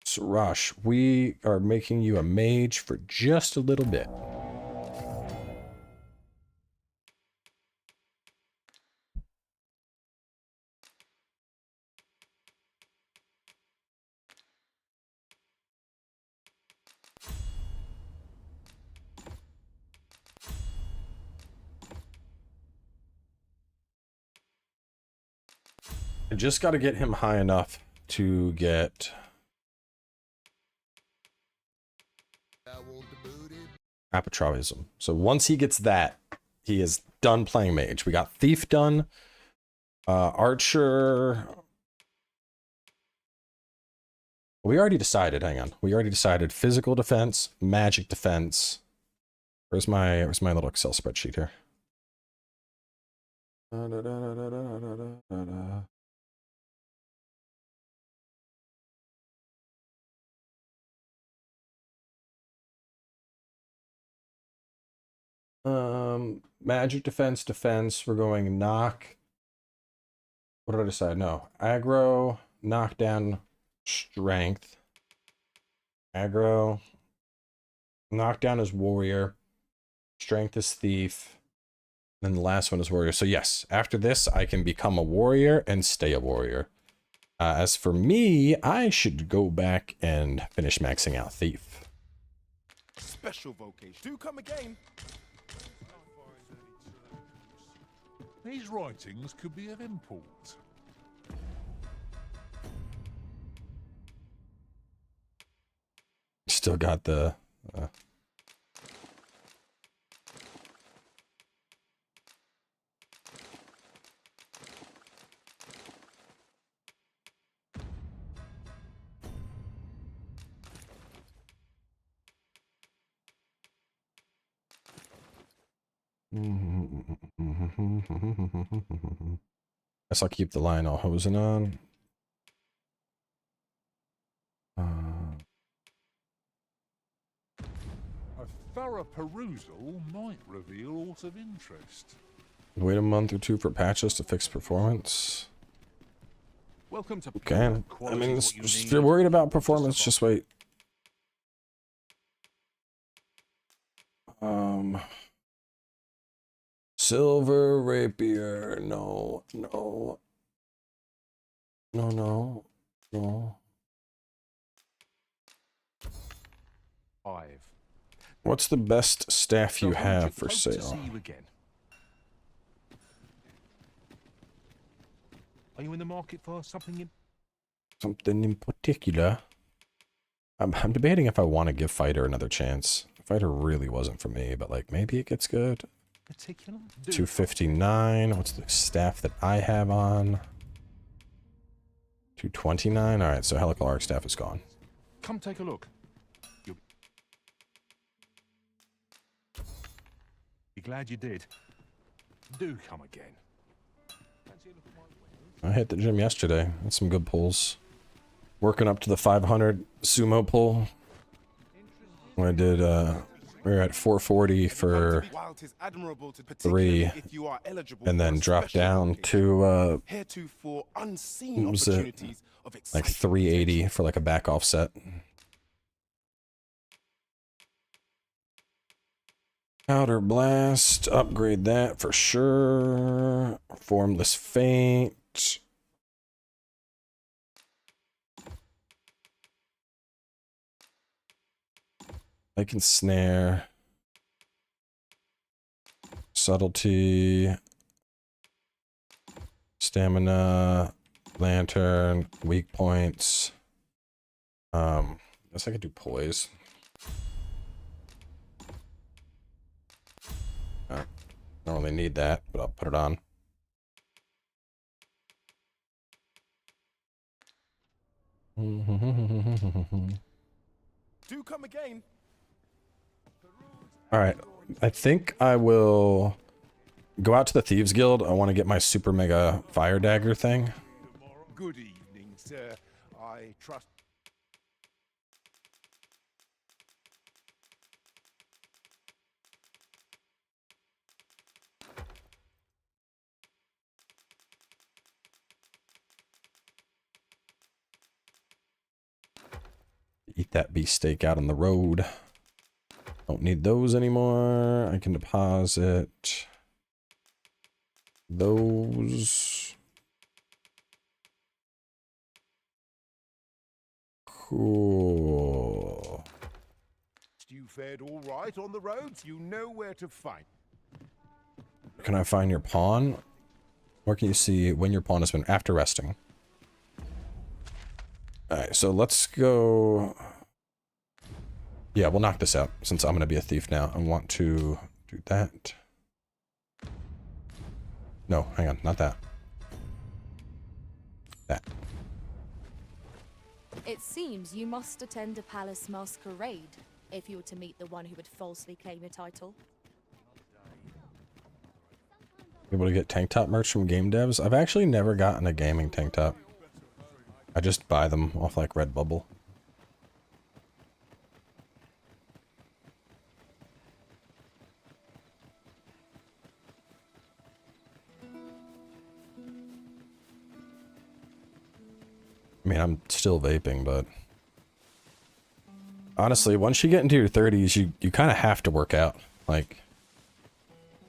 Sarash, we are making you a mage for just a little bit. I just got to get him high enough to get Apatrovism. So once he gets that, he is done playing mage. We got thief done, archer. We already decided. Hang on, we already decided physical defense, magic defense. Where's my little Excel spreadsheet here? Magic defense, we're going knock. What did I decide? No. Aggro, knockdown, strength. Aggro. Knockdown is warrior. Strength is thief. Then the last one is warrior. So yes, after this, I can become a warrior and stay a warrior. As for me, I should go back and finish maxing out thief. Special vocation. Do come again. These writings could be of import. Still got the... Guess I'll keep the Lionel Hosen on. A thorough perusal might reveal aught of interest. Wait a month or two for patches to fix performance. Welcome to. Okay. I mean, if you're worried about performance, just wait. Silver rapier. No. 5. What's the best staff you have for sale? See you again. Are you in the market for something Something in particular? I'm debating if I want to give Fighter another chance. Fighter really wasn't for me, but like maybe it gets good. particular? 259. What's the staff that I have on? 229. All right, so helical arc staff is gone. Come take a look. You'll be glad you did. Do come again. I hit the gym yesterday. Had some good pulls. Working up to the 500 sumo pull. I did, we were at 440 for 3, and then dropped down to, what was it? Like 380 for like a back offset. Powder blast, upgrade that for sure. Formless feint. I can snare. Subtlety. Stamina. Lantern. Weak points. Guess I could do poise. I don't really need that, but I'll put it on. Do come again. All right, I think I will go out to the Thieves Guild. I want to get my super mega fire dagger thing. Good evening, sir. I trust. Eat that beefsteak out on the road. Don't need those anymore. I can deposit those. Cool. You fared all right on the roads. You know where to find. Can I find your pawn? Or can you see when your pawn has been after resting? Alright, so let's go... Yeah, we'll knock this out, since I'm going to be a thief now. I want to do that. No, hang on, not that. That. It seems you must attend a palace masquerade if you were to meet the one who would falsely claim your title. Able to get tank top merch from game devs? I've actually never gotten a gaming tank top. I just buy them off like Redbubble. I mean, I'm still vaping, but honestly, once you get into your 30s, you kind of have to work out. Like,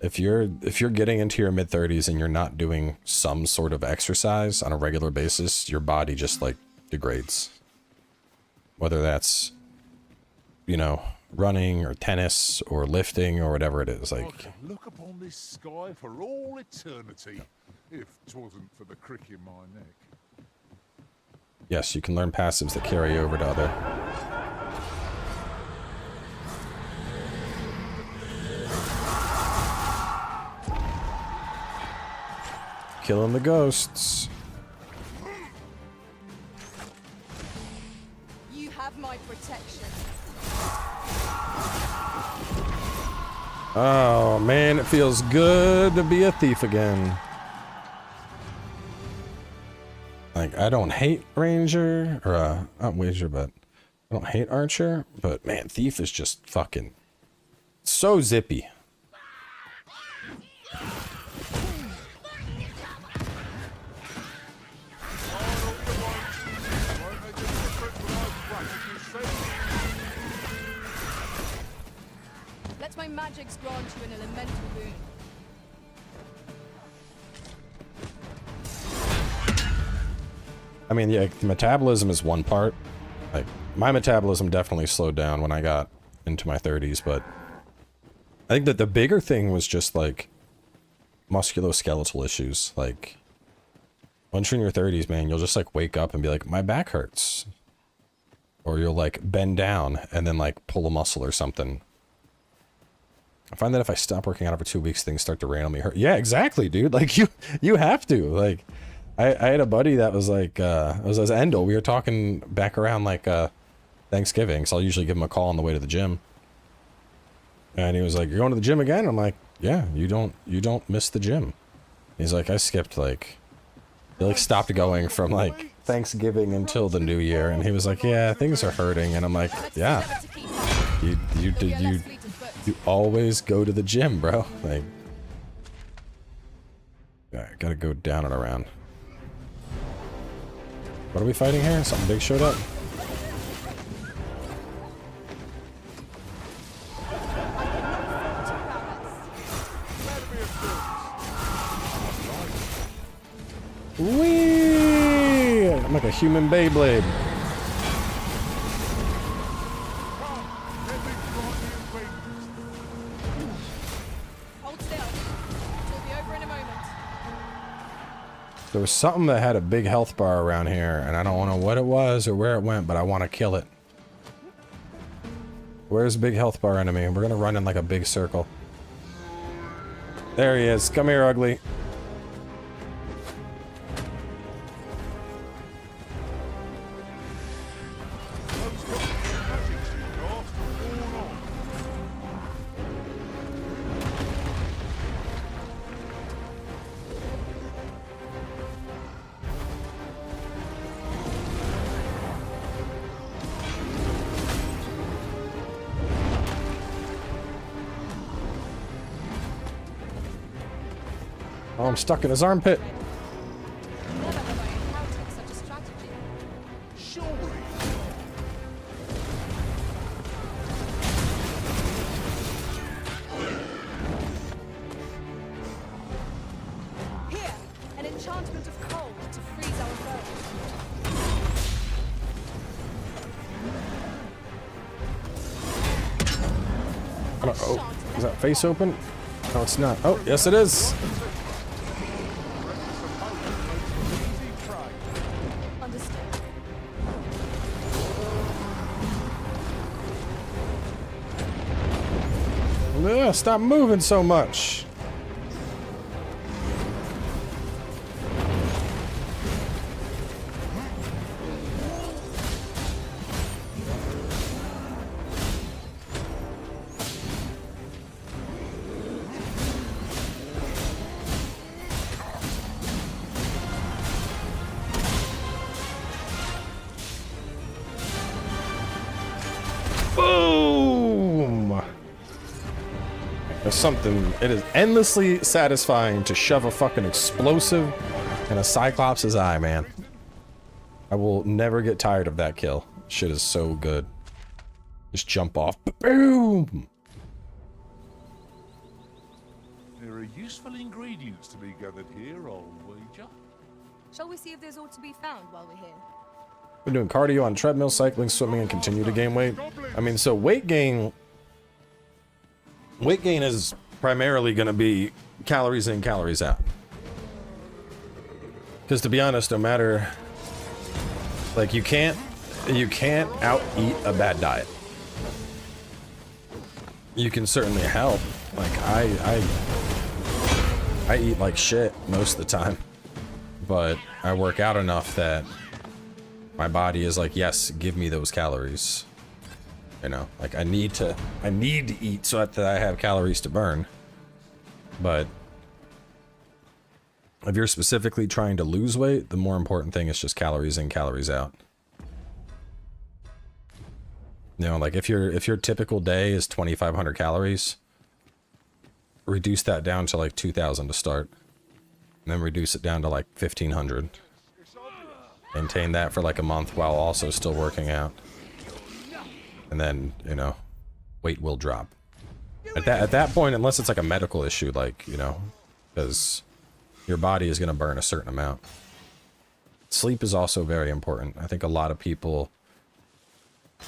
if you're getting into your mid-30s and you're not doing some sort of exercise on a regular basis, your body just like degrades. Whether that's, you know, running or tennis or lifting or whatever it is, I like. can look upon this sky for all eternity, if 'twasn't for the crick in my neck. Yes, you can learn passives that carry over to other. Killing the ghosts. You have my protection. Oh man, it feels good to be a thief again. Like, I don't hate Ranger, or not Wager, but I don't hate Archer, but man, Thief is just fucking so zippy. Let my magics grant you an elemental boon. I mean, yeah, metabolism is one part. Like, my metabolism definitely slowed down when I got into my 30s, but I think that the bigger thing was just, like, musculoskeletal issues. Like, once you're in your 30s, man, you'll just, like, wake up and be like, my back hurts. Or you'll, like, bend down and then, like, pull a muscle or something. I find that if I stop working out for 2 weeks, things start to randomly hurt. Yeah, exactly, dude. Like, you have to. Like, I had a buddy that was like, it was Endo. We were talking back around like Thanksgiving, so I'll usually give him a call on the way to the gym. And he was like, "You're going to the gym again?" I'm like, "Yeah, you don't miss the gym." He's like, "I skipped like, he like stopped going from like Thanksgiving until the New Year," and he was like, "Yeah, things are hurting," and I'm like, "Yeah, you always go to the gym, bro." Like, I gotta go down and around. What are we fighting here? Something big showed up? Whee! I'm like a human Beyblade. Hold still. It'll be over in a moment. There was something that had a big health bar around here, and I don't know what it was or where it went, but I want to kill it. Where's the big health bar enemy? We're gonna run in like a big circle. There he is. Come here, ugly. Oh, I'm stuck in his armpit. Never have I encountered such a strategy. Surely. Here, an enchantment of cold to freeze our foes. Oh, is that face open? No, it's not. Oh, yes, it is. Understood. Ugh, stop moving so much. Boom! There's something. It is endlessly satisfying to shove a fucking explosive in a Cyclops' eye, man. I will never get tired of that kill. Shit is so good. Just jump off. Boom! There are useful ingredients to be gathered here, I'll wager. Shall we see if there's aught to be found while we're here? Been doing cardio on treadmill, cycling, swimming, and continue to gain weight. I mean, so weight gain is primarily going to be calories in, calories out. Because to be honest, no matter, like, you can't out eat a bad diet. You can certainly help. Like, I eat like shit most of the time, but I work out enough that my body is like, yes, give me those calories. You know, like I need to eat so that I have calories to burn. But if you're specifically trying to lose weight, the more important thing is just calories in, calories out. You know, like if your typical day is 2,500 calories, reduce that down to like 2,000 to start, and then reduce it down to like 1,500. Maintain that for like a month while also still working out. And then, you know, weight will drop. At that point, unless it's like a medical issue, like, you know, because your body is going to burn a certain amount. Sleep is also very important. I think a lot of people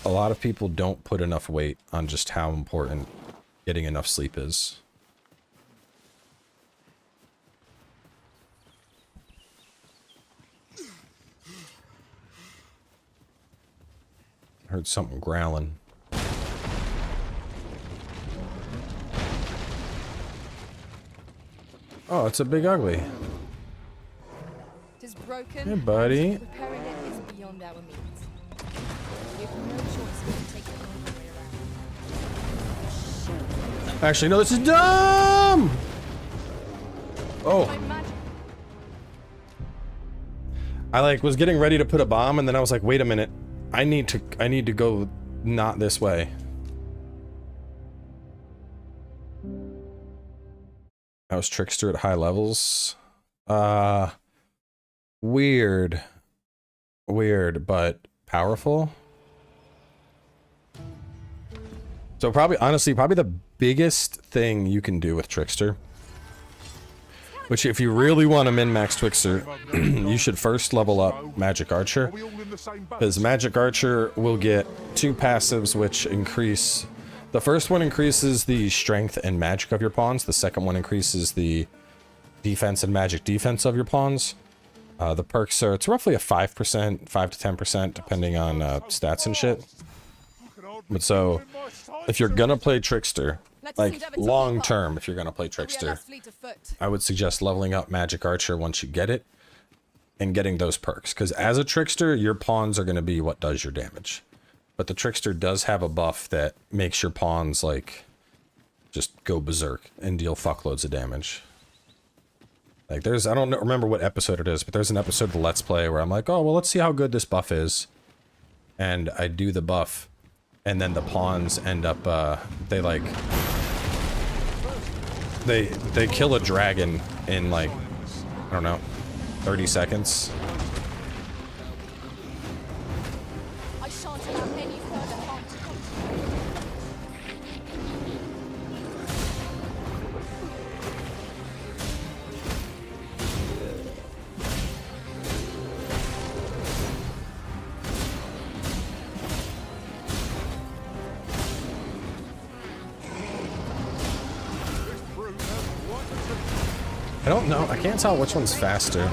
don't put enough weight on just how important getting enough sleep is. Heard something growling. Oh, it's a big ugly. It is broken. Hey, buddy. And repairing it is beyond our means. We have no choice but to take the long way around. Actually, no, this is dumb! Oh. My magic. I like was getting ready to put a bomb and then I was like, wait a minute. I need to go not this way. I was trickster at high levels. Weird, but powerful. So honestly, probably the biggest thing you can do with trickster, which if you really want to min-max trickster, you should first level up magic archer, because magic archer will get 2 passives which increase. The first one increases the strength and magic of your pawns. The second one increases the defense and magic defense of your pawns. The perks are, it's roughly a 5%, 5 to 10%, depending on stats and shit. But so, if you're gonna play trickster, like long term, if you're gonna play trickster, I would suggest leveling up magic archer once you get it, and getting those perks. Because as a trickster, your pawns are gonna be what does your damage. But the trickster does have a buff that makes your pawns, like, just go berserk and deal fuckloads of damage. Like, there's, I don't remember what episode it is, but there's an episode of the Let's Play where I'm like, oh, well, let's see how good this buff is. And I do the buff, and then the pawns end up, they kill a dragon in, like, I don't know, 30 seconds. I shan't allow any further harm to come to you. I don't know. I can't tell which one's faster.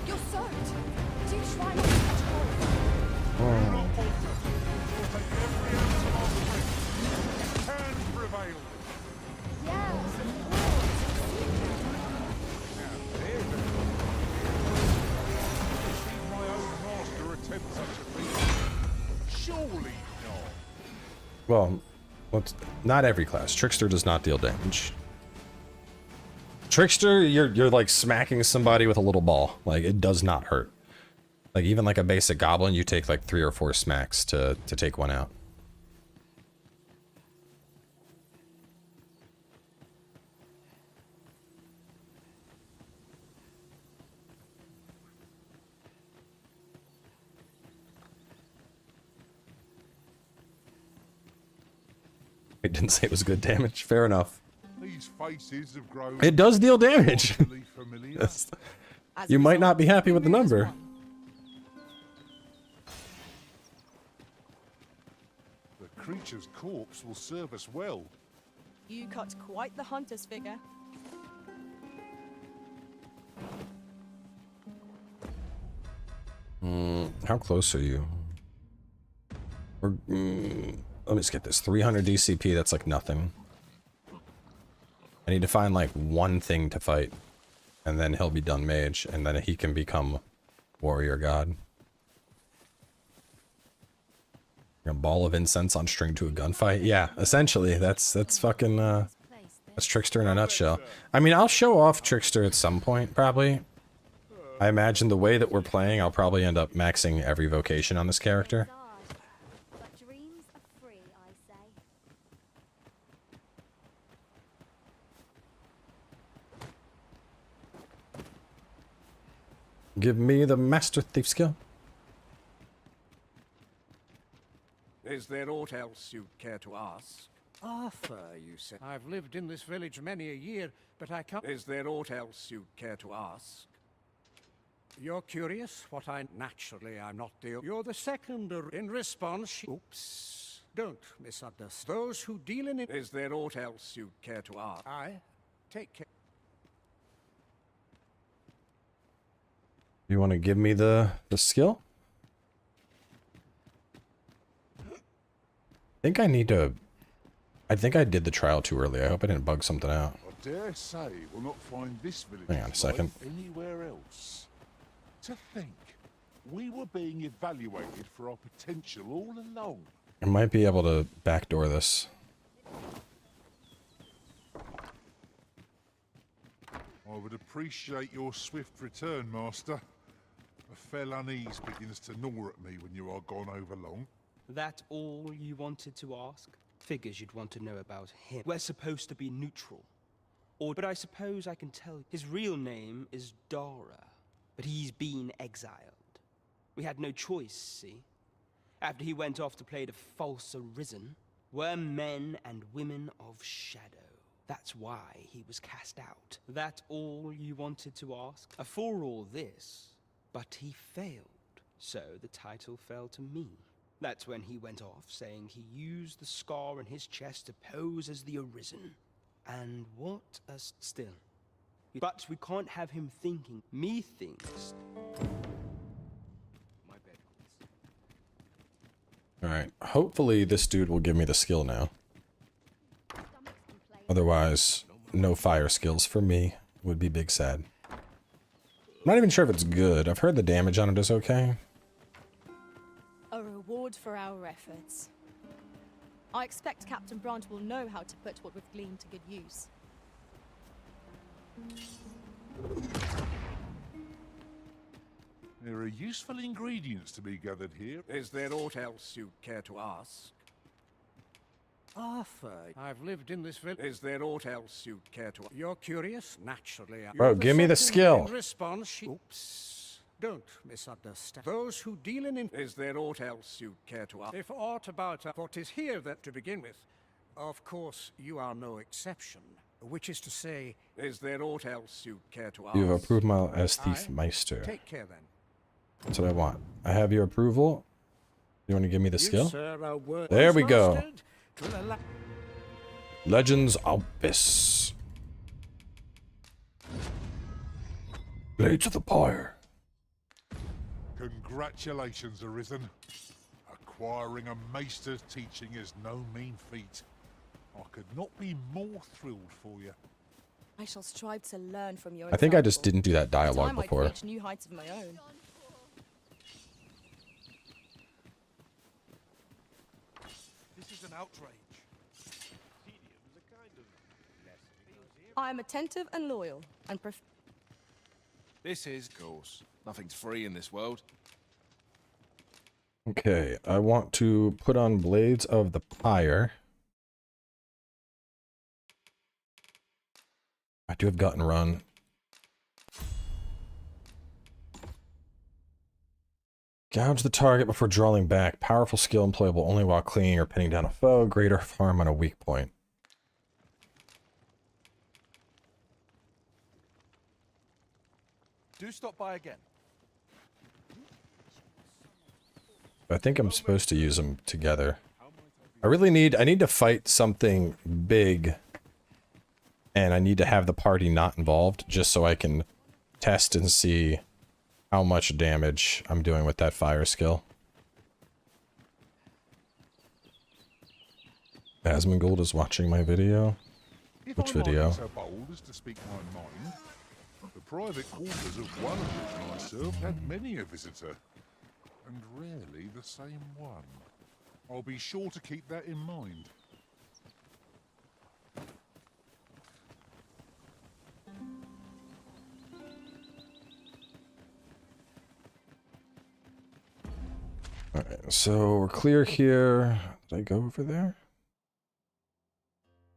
You're soaked. Do try not to touch cold. Yes, of My own master attempt such a feat. Surely not. Well, not every class. Trickster does not deal damage. Trickster, you're like smacking somebody with a little ball. Like, it does not hurt. Like, even like a basic goblin, you take like 3 or 4 smacks to take one out. It didn't say it was good damage. Fair enough. These faces have grown. It does deal damage. oddly familiar. Yes. As You a might result, not be happy with the remove number. one. The creature's corpse will serve us well. You cut quite the hunter's figure. How close are you? Let me just get this. 300 DCP, that's like nothing. I need to find like one thing to fight. And then he'll be done mage. And then he can become warrior god. A ball of incense on string to a gunfight? Yeah, essentially. That's fucking, that's Trickster in a nutshell. I mean, I'll show off Trickster at some point, probably. I imagine the way that we're playing, I'll probably end up maxing every vocation on this character. But dreams are free, I say. Give me the Master Thief skill. Is there aught else you'd care to ask? Arthur, you say. I've lived in this village many a year, but I can't. Is there aught else you'd care to ask? You're curious? What I naturally I'm not the. You're the second in response. Oops. Don't misunderstand. Those who deal in it. Is there aught else you'd care to ask? I take care. You want to give me the skill? I think I need to... I think I did the trial too early. I hope I didn't bug something out. I dare say we'll not find this village Hang on a second. anywhere else. To think, we were being evaluated for our potential all along. I might be able to backdoor this. I would appreciate your swift return, Master. A fell unease begins to gnaw at me when you are gone over long. That all you wanted to ask? Figures you'd want to know about him. We're supposed to be neutral. But I suppose I can tell you. His real name is Dara, but he's been exiled. We had no choice, see? After he went off to play the false Arisen, we're men and women of shadow. That's why he was cast out. That all you wanted to ask? For all this, but he failed. So the title fell to me. That's when he went off, saying he used the scar in his chest to pose as the Arisen. And what a still. But we can't have him thinking. Me thinks. My bed, please. Alright, hopefully this dude will give me the skill now. Otherwise, no fire skills for me would be big sad. I'm not even sure if it's good. I've heard the damage on it is okay. A reward for our efforts. I expect Captain Brandt will know how to put what we've gleaned to good use. There are useful ingredients to be gathered here. Is there aught else you'd care to ask? Arthur, I've lived in this village. Is there aught else you'd care to? You're curious, naturally. Bro, You're give me the second skill. In response, oops. Don't misunderstand. Those who deal in. Is there aught else you'd care to ask? If aught about what is here that to begin with, of course you are no exception. Which is to say, is there aught else you'd care to ask? You've approved my as Thief Meister. Take care then. That's what I want. I have your approval. You want to give me the skill? Sir, are words There we go. mastered. 'Twill allow- Legends Albus. Blades of the Pyre. Congratulations, Arisen. Acquiring a Maester's teaching is no mean feat. I could not be more thrilled for you. I shall strive to learn from your I think I just example. didn't do that dialogue Time I before. reach new heights of my own. This is an outrage. I am attentive and loyal, and This is, of course. Nothing's free in this world. Okay, I want to put on Blades of the Pyre. I do have Gut and Run. Gouge the target before drawing back. Powerful skill employable only while clinging or pinning down a foe. Greater harm on a weak point. Do stop by again. I think I'm supposed to use them together. I need to fight something big. And I need to have the party not involved just so I can test and see how much damage I'm doing with that fire skill. Asmongold is watching my video. If Which I might video? be so bold as to speak my mind, the private quarters of one of which I served had many a visitor, and rarely the same one. I'll be sure to keep that in mind. Alright, so we're clear here. Did I go over there?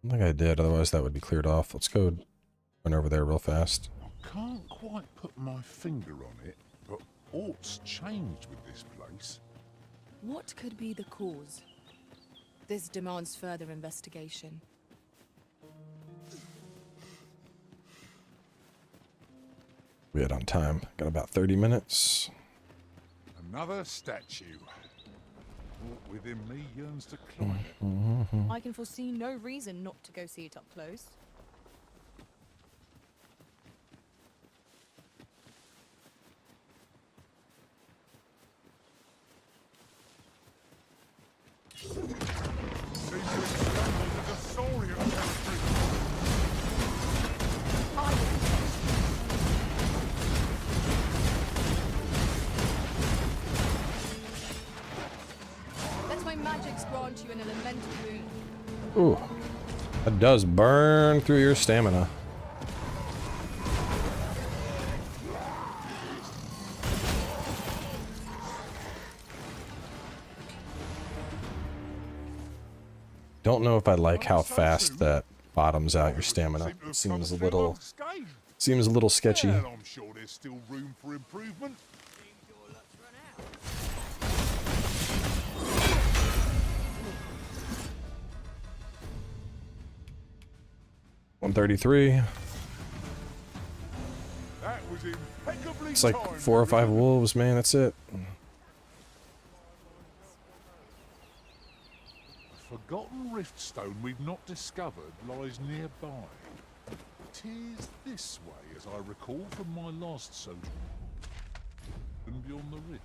I don't think I did, otherwise that would be cleared off. Let's go run over there real fast. I can't quite put my finger on it, but aught's changed with this place. what could be the cause? This demands further investigation. We had on time. Got about 30 minutes. Another statue. Aught within me yearns to climb it. I can foresee no reason not to go see it up close. Let my magics grant you an elemental wound. Ooh. That does burn through your stamina. Don't know if I like how fast that bottoms out your stamina. It seems a little sketchy. Well, I'm sure there's still room for improvement. 133. That was impeccably It's like timed, 4 or 5 Arisen. wolves, man. That's it. A forgotten riftstone we've not discovered lies nearby. Tis this way, as I recall from my last sojourn, and beyond the rift.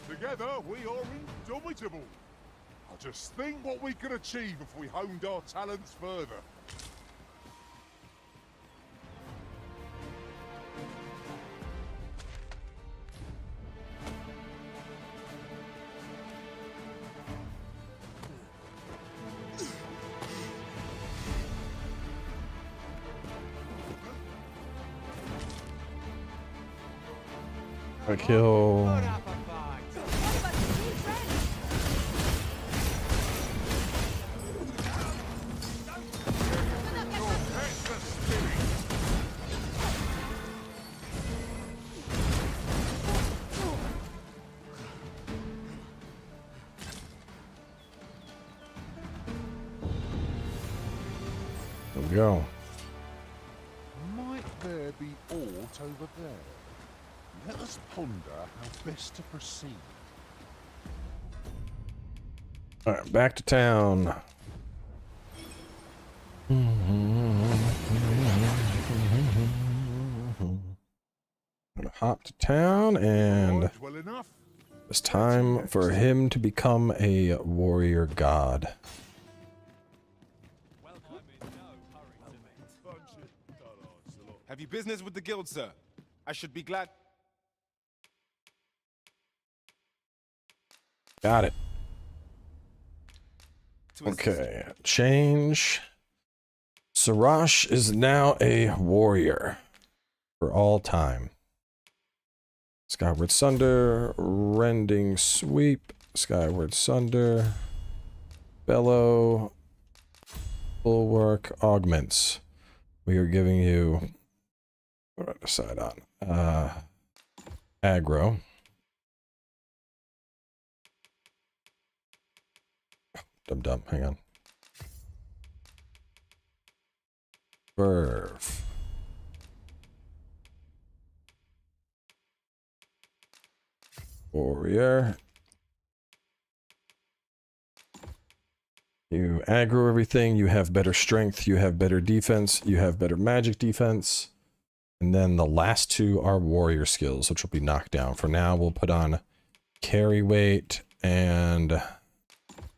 Together, we are indomitable. I just think what we could achieve if we honed our talents further. I kill. There we go. Might there be aught over there? Let us ponder how best to proceed. All right, back to town. Gonna hop to town, and Right, well enough. it's time for him to become a warrior god. Have you business with the guild, sir? I should be glad. Got it. To assist. Okay, change. Sarash is now a warrior for all time. Skyward Sunder, Rending Sweep, Skyward Sunder, Bellow, Bulwark, Augments. We are giving you, what do I decide on? Aggro. Dumb, hang on. Verve. Warrior. You aggro everything, you have better strength, you have better defense, you have better magic defense. And then the last two are warrior skills, which will be knocked down. For now, we'll put on carry weight and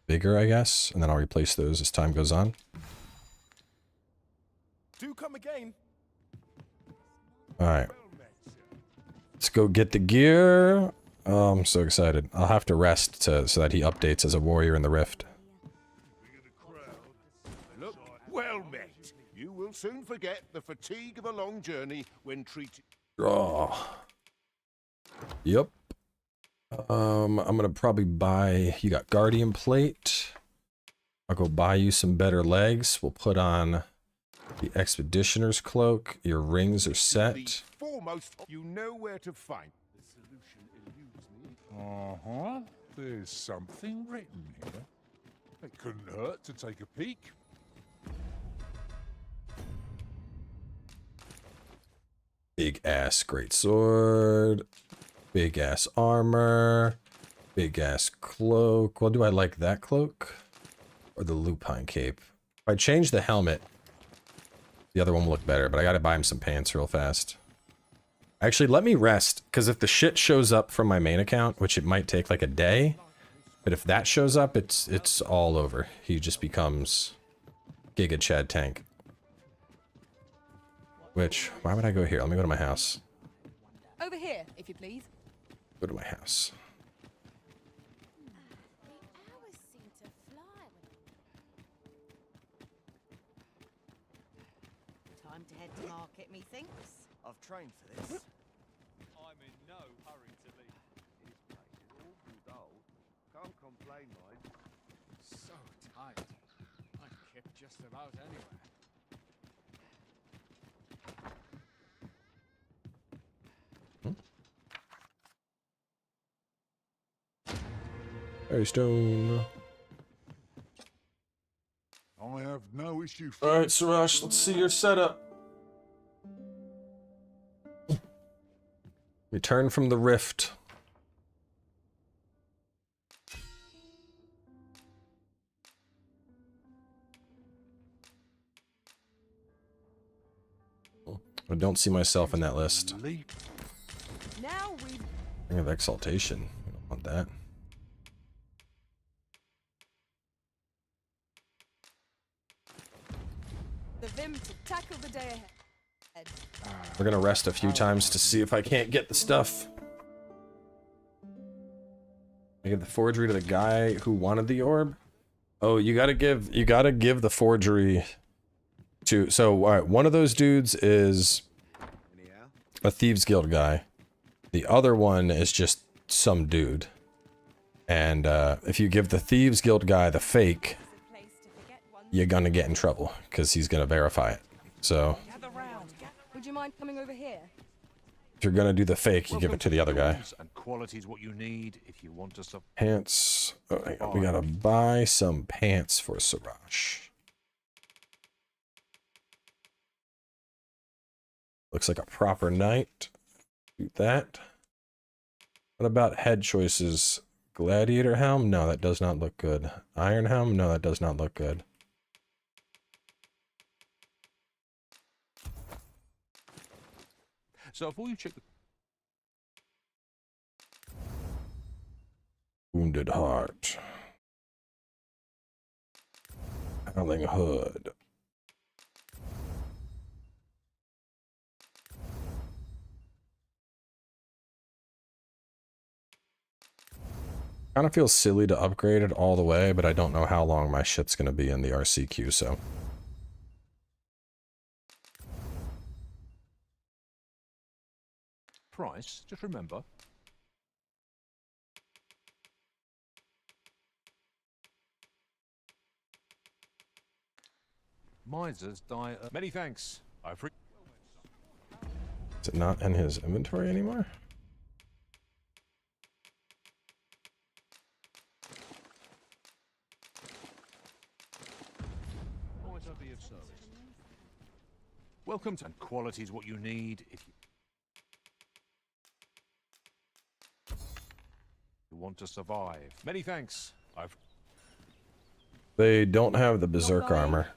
vigor, I guess. And then I'll replace those as time goes on. Do come again. Alright. Let's go get the gear. Oh, I'm so excited. I'll have to rest so that he updates as a warrior in the Rift. Look, well met. You will soon forget the fatigue of a long journey when treated. Draw. Yep. I'm gonna probably buy, you got Guardian Plate. I'll go buy you some better legs. We'll put on the Expeditioner's Cloak. Your rings are set. Foremost, you know where to find. The solution eludes me. Uh-huh. There's something written here. It couldn't hurt to take a peek. Big ass great sword. Big ass armor. Big ass cloak. Well, do I like that cloak? Or the lupine cape? If I change the helmet, the other one will look better, but I gotta buy him some pants real fast. Actually, let me rest, because if the shit shows up from my main account, which it might take like a day, but if that shows up, it's all over. He just becomes Giga Chad Tank. Which, why would I go here? Let me go to my house. Over here, if you please. Go to my house. Hours seem to fly. Time to head to market, methinks. I've trained for this. I'm in no hurry to leave. This place is awful dull. Can't complain, mind. So tired. I can kip just about anywhere. Fairy stone. I have no issue. Alright, Sarash, let's see your setup. Return from the rift. I don't see myself in that list. Now we Ring of Exaltation. I don't want that. the Vim to tackle the day ahead. We're gonna rest a few times to see if I can't get the stuff. I give the forgery to the guy who wanted the orb. Oh, you gotta give the forgery to, so alright, one of those dudes is a Thieves Guild guy. The other one is just some dude. And if you give the Thieves Guild guy the fake, you're gonna get in trouble because he's gonna verify it. So Would you mind coming over here? if you're gonna do the fake, you give it to the other guy. And quality's what you need if you want to Pants. Oh, hang on. We gotta buy some pants for Sarash. Looks like a proper knight. Do that. What about head choices? Gladiator helm? No, that does not look good. Iron helm? No, that does not look good. So before you check the Wounded heart. Howling hood. Kind of feels silly to upgrade it all the way, but I don't know how long my shit's gonna be in the RC queue, so. price, just remember. Misers die. Many thanks. Is it not in his inventory anymore? Welcome to quality is what you need if you want to survive. Many thanks. They don't have the berserk armor.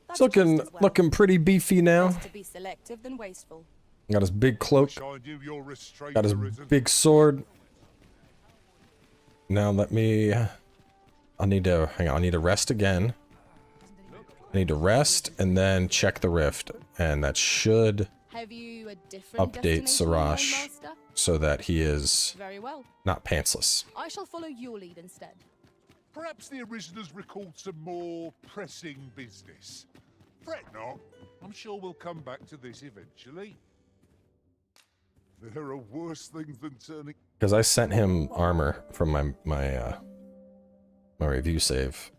It's That's looking just as well. looking pretty beefy now. Best to be selective than wasteful. Got his big cloak. Shine you your restraint, Got his Arisen. big sword. Now let me. I need to hang on. I need to rest again. I need to rest and then check the rift, and that should Have you a different update destination in mind, Sarash Master? so that he is Very well. not pantsless. I shall follow your lead instead. Perhaps the Arisen has recalled some more pressing business. Fret not. I'm sure we'll come back to this eventually. There are worse things than turning... Because I sent him armor from my review save.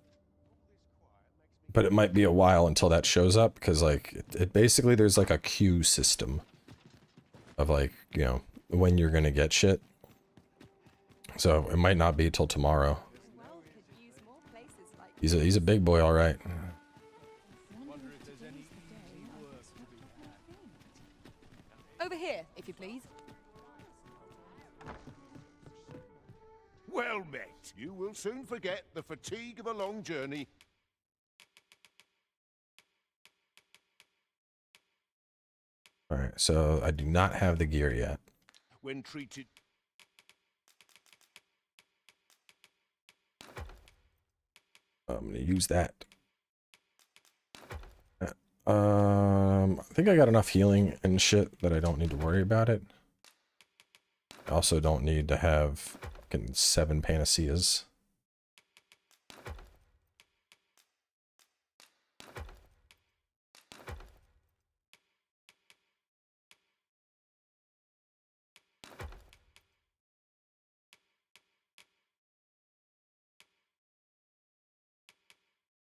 But it might be a while until that shows up, because like it basically there's like a queue system of like, you know, when you're gonna get shit. So it might not be till tomorrow. He's a big boy, all right. Over here, if you please. Well met. You will soon forget the fatigue of a long journey. All right, so I do not have the gear yet. When treated... I'm gonna use that. I think I got enough healing and shit that I don't need to worry about it. I also don't need to have fucking 7 panaceas.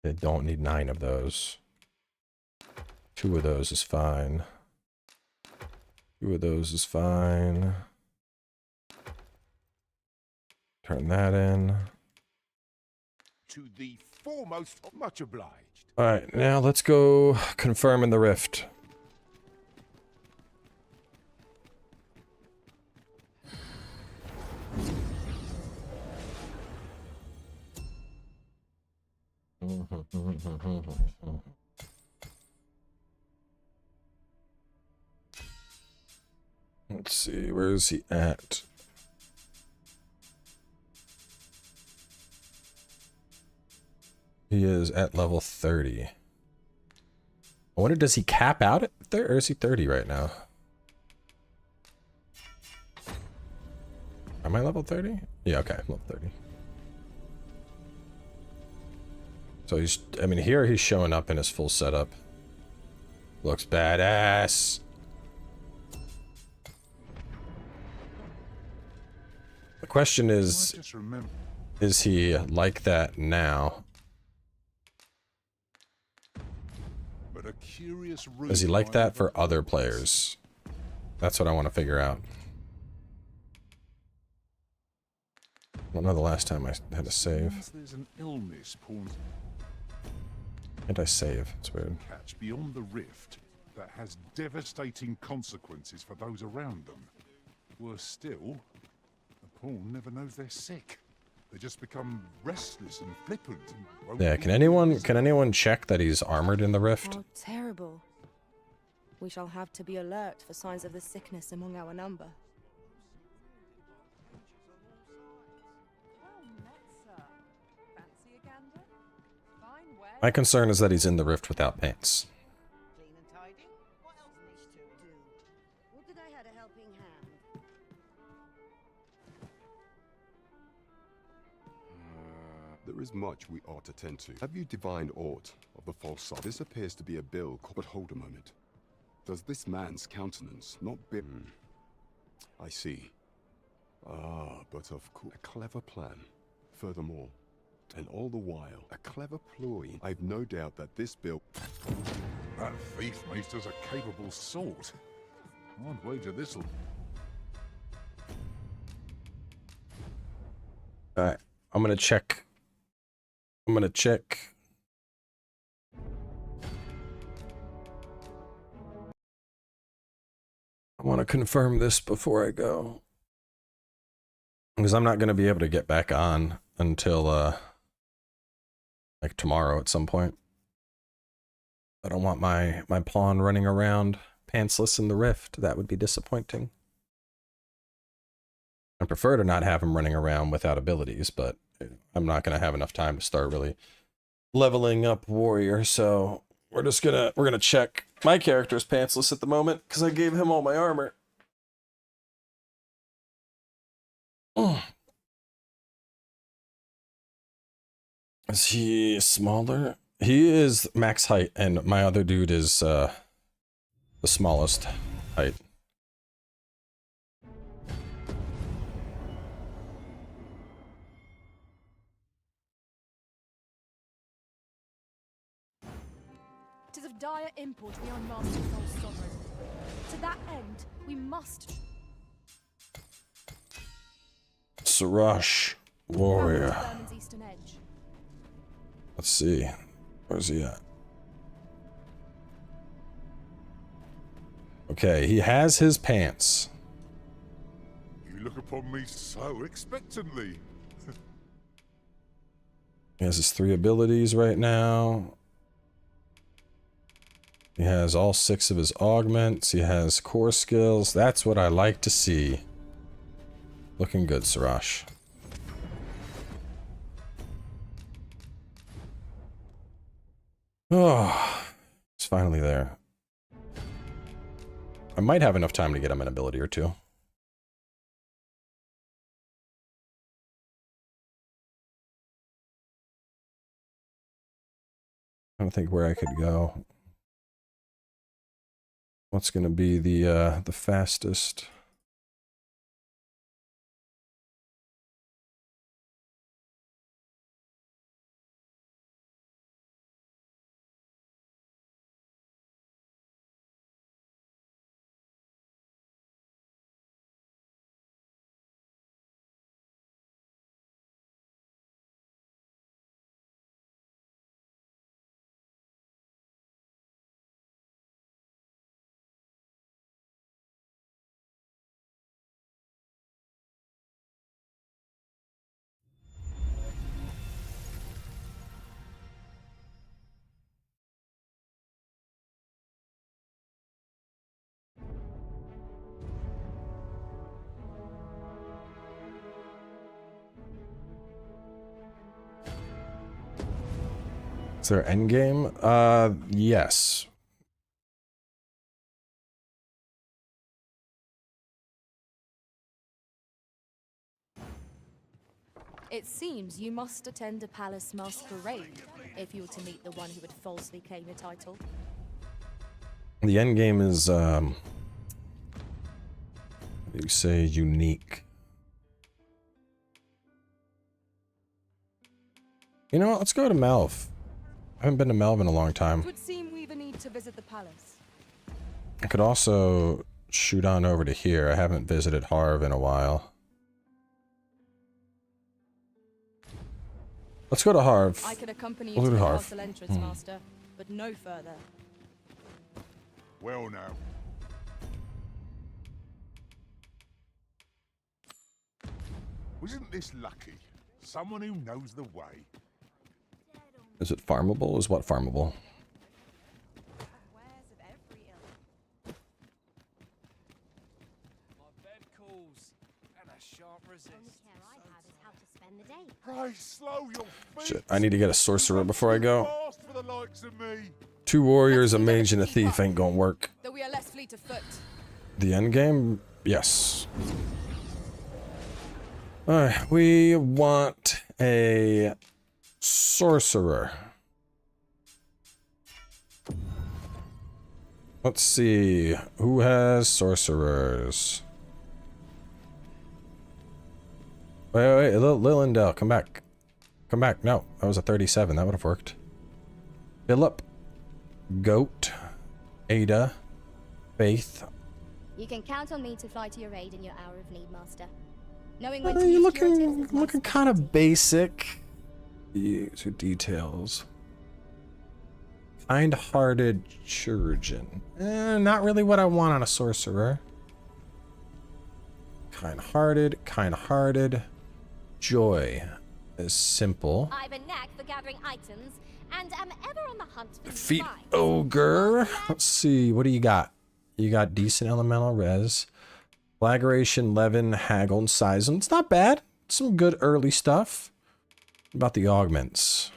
I don't need 9 of those. 2 of those is fine. 2 of those is fine. Turn that in. To the foremost, much obliged. Alright, now let's go confirm in the rift. Let's see, where is he at? He is at level 30. I wonder, does he cap out at 30, or is he 30 right now? Am I level 30? Yeah, okay, level 30. So he's, I mean, here he's showing up in his full setup. Looks badass. question I is just remember. he like that now? But a curious Is he room like I that for overheard other once. players? That's what I want to figure out. I don't know the last time I had to save. Seems there's an illness pawned Can't I save? It's weird. catch beyond the rift that has devastating consequences for those around them. Worse still, the pawn never knows they're sick. They just become restless and flippant. And won't Yeah, leave can anyone check that he's armored in the rift? How terrible. We shall have to be alert for signs of the sickness among our number. My concern is that he's in the rift without pants. Clean and tidy. What else needs to do? Would that I had a helping hand. There is much we ought to tend to. Have you divined aught of the false side? This appears to be a bill, but hold a moment. Does this man's countenance not be... I see. Ah, but of course, a clever plan. Furthermore, and all the while, a clever ploy. I've no doubt that this bill... That thief maester's a capable sort. I'd wager this'll... Alright, I'm gonna check. I want to confirm this before I go. Because I'm not going to be able to get back on until, like tomorrow at some point. I don't want my pawn running around pantsless in the rift. That would be disappointing. I prefer to not have him running around without abilities, but I'm not going to have enough time to start really leveling up warrior, so we're gonna check. My character's pantsless at the moment because I gave him all my armor. Is he smaller? He is max height, and my other dude is the smallest height. It is of dire import we unmask the false sovereign. To that end, we must... Sarash, warrior. Vermin's eastern edge. Let's see. Where's he at? Okay, he has his pants. You look upon me so expectantly. He has his 3 abilities right now. He has all 6 of his augments. He has core skills. That's what I like to see. Looking good, Sarash. Oh, he's finally there. I might have enough time to get him an ability or 2. I don't think where I could go. What's gonna be the fastest? Is there endgame? Yes. It seems you must attend a palace masquerade if you were to meet the one who would falsely claim your title. The endgame is, you say unique. You know what? Let's go to Melv. I haven't been to Melv in a long time. It would seem we've a need to visit the palace. I could also shoot on over to here. I haven't visited Harv in a while. Let's go to Harv. I can accompany you We'll to go the to Harv. castle entrance, Master, but no further. Well now. Wasn't this lucky? Someone who knows the way. Is it farmable? Is what farmable? Wares of every ilk. My bed calls, and I shan't resist. Only care I have is how to spend the day. Pray, slow your feet. Shit, I need to get a sorcerer before I go. Fast for the likes of me. 2 warriors, a mage, and a thief ain't gonna work. Though we are less fleet of foot. The end game? Yes. Alright, we want a sorcerer. Let's see. Who has sorcerers? Wait, Lilindale, come back. Come back. No, that was a 37. That would have worked. Philip. Goat. Ada. Faith. You can count on me to fly to your aid in your hour of need, Master. Knowing when to You're use curatives is my looking kind of specialty. basic. These are details. Kind-hearted chirurgeon. Not really what I want on a sorcerer. Kind-hearted. Joy is simple. I've a knack for gathering items and am ever on the hunt for Feet finds. ogre. Let's see. What do you got? You got decent elemental res. Flagration, Levin, Haggle, and Seism. It's not bad. Some good early stuff. What about the augments?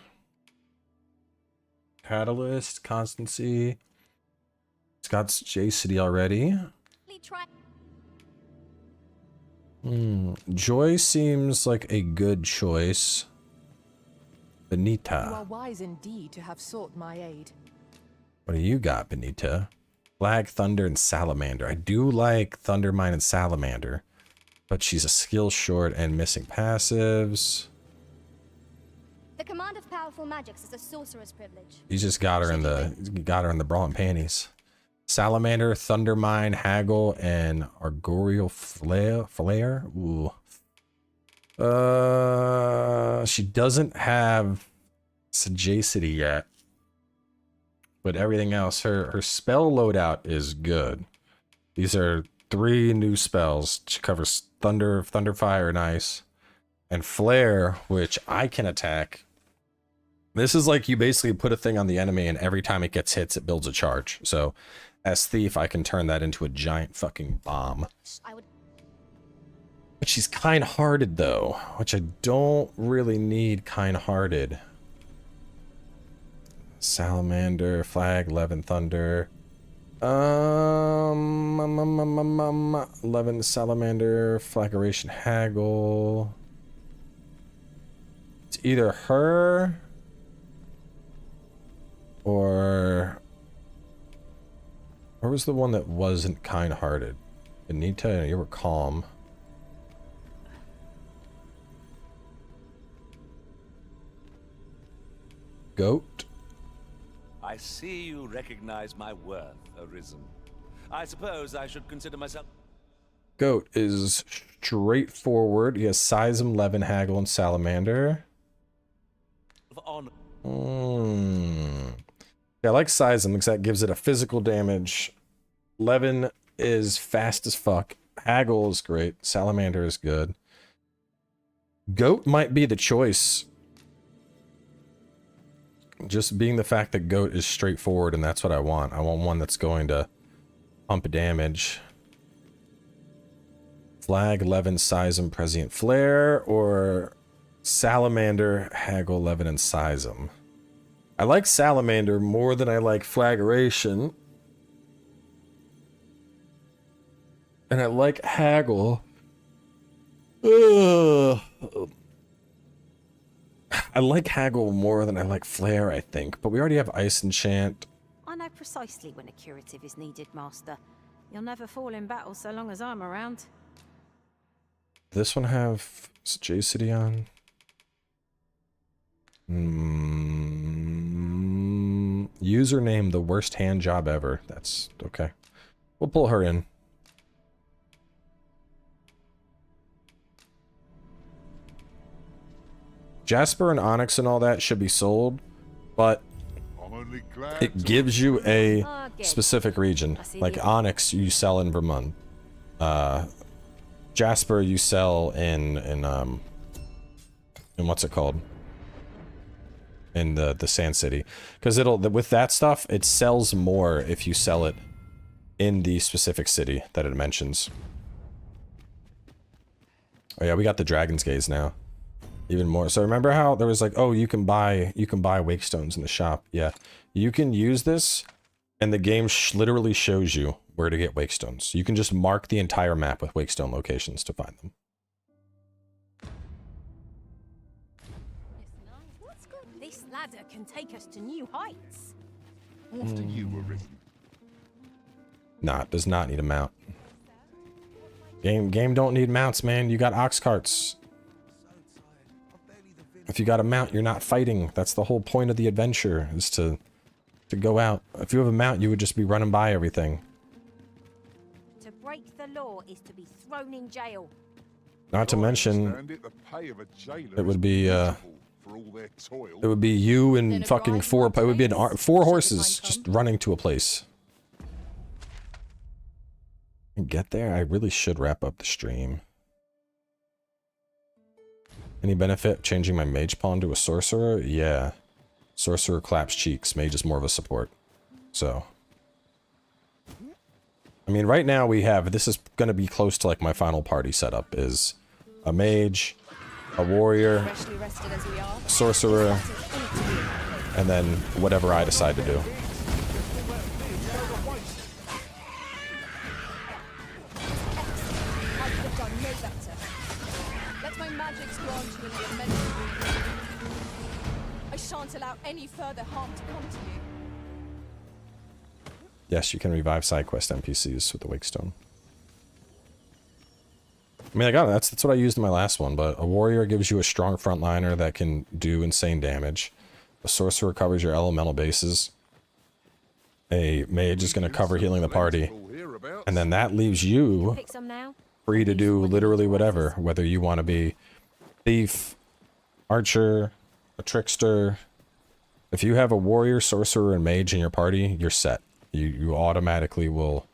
Catalyst, Constancy. It's got J-City already. Try Joy seems like a good choice. You are Benita. wise indeed to have sought my aid. What do you got, Benita? Flag, Thunder, and Salamander. I do like Thundermine and Salamander, but she's a skill short and missing passives. the command of powerful magics is a sorcerer's privilege. You just got her in the bra and panties. Salamander, Thundermine, Haggle, and Argorial Flare. Ooh. She doesn't have Sagacity yet. But everything else, her spell loadout is good. These are 3 new spells. She covers Thunder, Fire, and Ice. And Flare, which I can attack. This is like you basically put a thing on the enemy and every time it gets hits, it builds a charge. So as Thief, I can turn that into a giant fucking bomb. But she's kind-hearted though, which I don't really need kind-hearted. Salamander, Flag, Levin, Thunder. 11 Salamander, Flagration, Haggle. It's either her or where was the one that wasn't kind-hearted? Benita, you were calm. Goat. I see you recognize my worth, Arisen. I suppose I should consider myself... Goat is straightforward. He has Seism, Levin, Haggle, and Salamander. Yeah, I like Seism because that gives it a physical damage. Levin is fast as fuck. Haggle is great. Salamander is good. Goat might be the choice. Just being the fact that Goat is straightforward, and that's what I want. I want one that's going to pump damage. Flag, Levin, Seism, Prescient Flare, or Salamander, Haggle, Levin, and Seism. I like Salamander more than I like Flagration. And I like Haggle. Ugh. I like Haggle more than I like Flare, I think. But we already have Ice and Chant. I know precisely when a curative is needed, Master. You'll never fall in battle so long as I'm around. This one have J-City on? Username, the worst hand job ever. That's okay. We'll pull her in. Jasper and Onyx and all that should be sold, but it gives you a specific region. Like Onyx, you sell in Vermont. Jasper, you sell in what's it called? In the Sand City, because with that stuff, it sells more if you sell it in the specific city that it mentions. Oh yeah, we got the Dragon's Gaze now. Even more. So remember how there was like, oh, you can buy wake stones in the shop. Yeah, you can use this, and the game literally shows you where to get wake stones. You can just mark the entire map with wake stone locations to find them. This ladder can take us to new heights. After you, Arisen. Nah, it does not need a mount. Game don't need mounts, man. You got ox carts. If you got a mount, you're not fighting. That's the whole point of the adventure, is to go out. If you have a mount, you would just be running by everything. To break the law is to be thrown in jail. Not to mention, it would be you and fucking four horses just running to a place. Get there? I really should wrap up the stream. Any benefit changing my mage pawn to a sorcerer? Yeah. Sorcerer claps cheeks. Mage is more of a support. So. I mean, right now we have, this is going to be close to like my final party setup, is a mage, a warrior, a sorcerer, and then whatever I decide to do. I shan't allow any further harm to come to you. Yes, you can revive side quest NPCs with the wake stone. I mean, I got it. That's what I used in my last one, but a warrior gives you a strong frontliner that can do insane damage. A sorcerer covers your elemental bases. A mage is going to cover healing the party. And then that leaves you free to do literally whatever, whether you want to be thief, archer, a trickster. If you have a warrior, sorcerer, and mage in your party, you're set. You automatically will,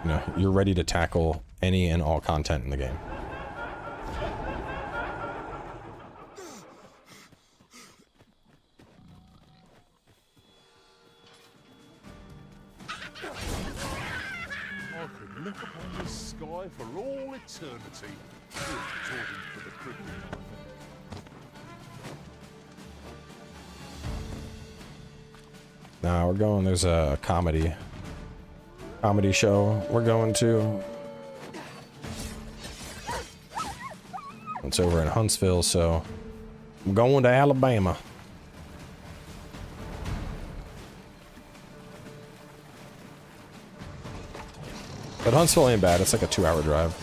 you know, you're ready to tackle any and all content in the game. I could look upon the sky for all eternity. Talking for the cricket. Nah, we're going, there's a comedy show we're going to. It's over in Huntsville, so I'm going to Alabama. But Huntsville ain't bad, it's like a 2-hour drive.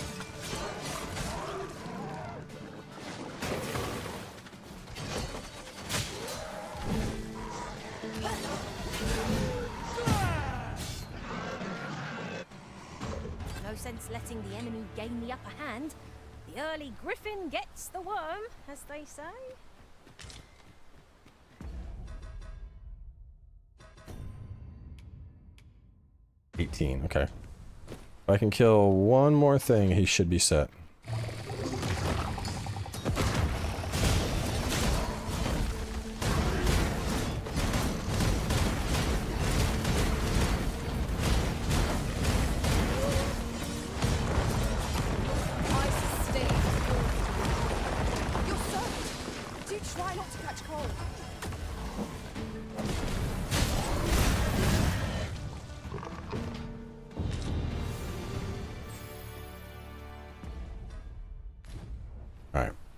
No sense letting the enemy gain the upper hand. The early griffin gets the worm, as they say. $18, okay. If I can kill one more thing, he should be set.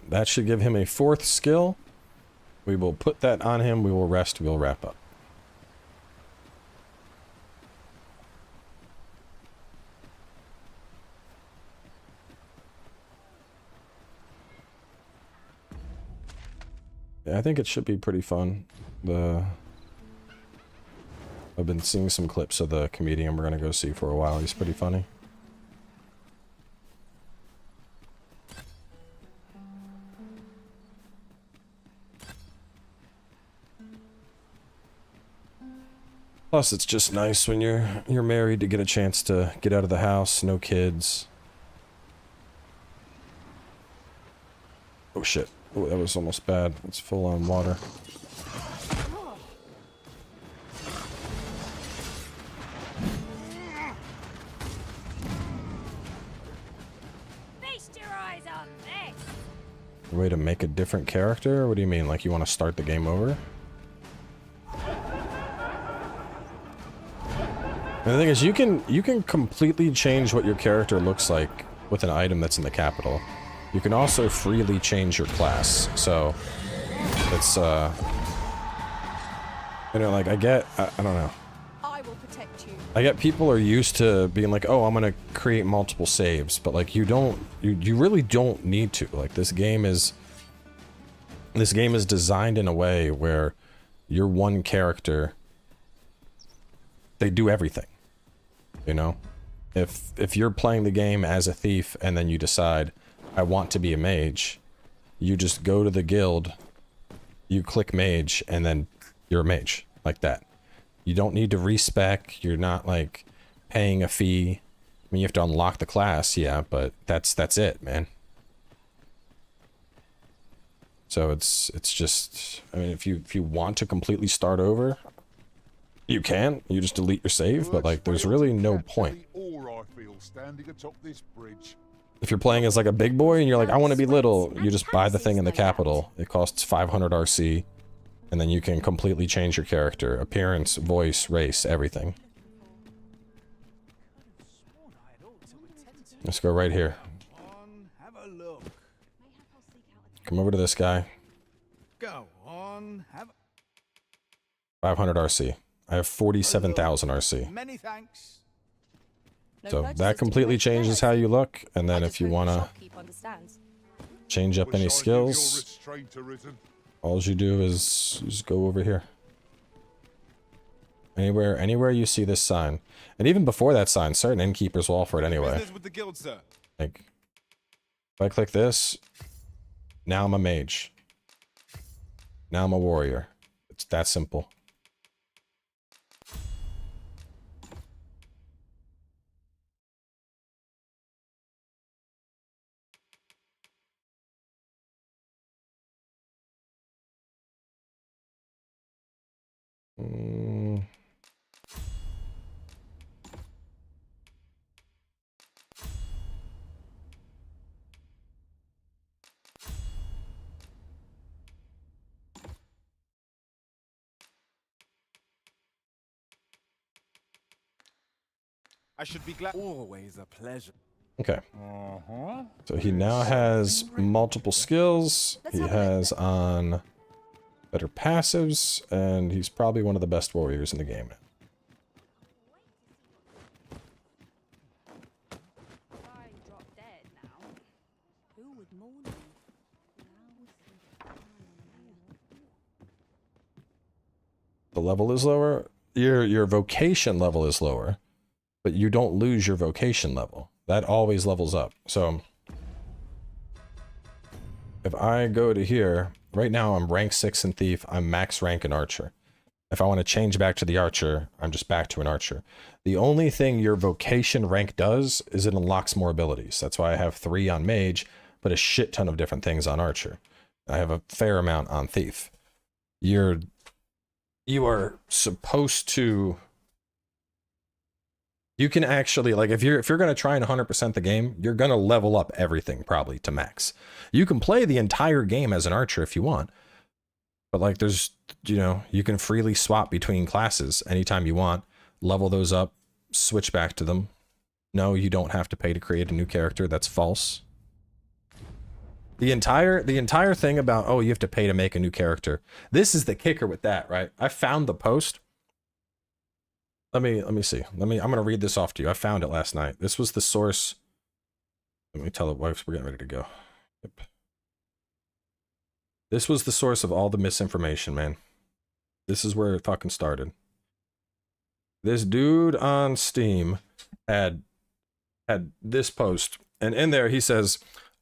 That should give him a 4th skill. We will put that on him. We will rest. We'll wrap up. Yeah, I think it should be pretty fun. I've been seeing some clips of the comedian we're gonna go see for a while. He's pretty funny. Plus, it's just nice when you're married to get a chance to get out of the house, no kids. Oh shit. Oh, that was almost bad. It's full on water. Feast your eyes on this. A way to make a different character? What do you mean? Like you want to start the game over? And the thing is, you can completely change what your character looks like with an item that's in the capital. You can also freely change your class. So it's you know, like I don't know. I will protect you. I get people are used to being like, oh, I'm gonna create multiple saves, but like you really don't need to. Like this game is designed in a way where your one character, they do everything. You know? If you're playing the game as a thief and then you decide, I want to be a mage, you just go to the guild, you click mage, and then you're a mage. Like that. You don't need to respec, you're not like paying a fee. I mean, you have to unlock the class, yeah, but that's it, man. So it's just, I mean, if you want to completely start over, you can. You just delete your save, but like there's really no point. If you're playing as like a big boy and you're like, I want to be little, you just buy the thing in the capital. It costs 500 RC, and then you can completely change your character. Appearance, voice, race, everything. Let's go right here. Come over to this guy. Go on, 500 RC. I have 47,000 RC. Many thanks. So that completely changes how you look, and then if you want to change up any skills, all you do is just go over here. Anywhere you see this sign. And even before that sign, certain innkeepers will offer it anyway. Like, if I click this, now I'm a mage. Now I'm a warrior. It's that simple. I should be glad. Always a pleasure. Okay. So he now has multiple skills. He has on better passives, and he's probably one of the best warriors in the game. The level is lower. Your vocation level is lower, but you don't lose your vocation level. That always levels up. So if I go to here, right now I'm rank 6 in Thief, I'm max rank in Archer. If I want to change back to the Archer, I'm just back to an Archer. The only thing your vocation rank does is it unlocks more abilities. That's why I have 3 on Mage, but a shit ton of different things on Archer. I have a fair amount on Thief. You are supposed to... You can actually, like, if you're going to try and 100% the game, you're going to level up everything probably to max. You can play the entire game as an Archer if you want. But like there's, you know, you can freely swap between classes anytime you want, level those up, switch back to them. No, you don't have to pay to create a new character. That's false. The entire thing about, oh, you have to pay to make a new character. This is the kicker with that, right? I found the post. Let me see. I'm going to read this off to you. I found it last night. This was the source. Let me tell the wife we're getting ready to go. Yep. This was the source of all the misinformation, man. This is where it fucking started. This dude on Steam had this post, and in there he says,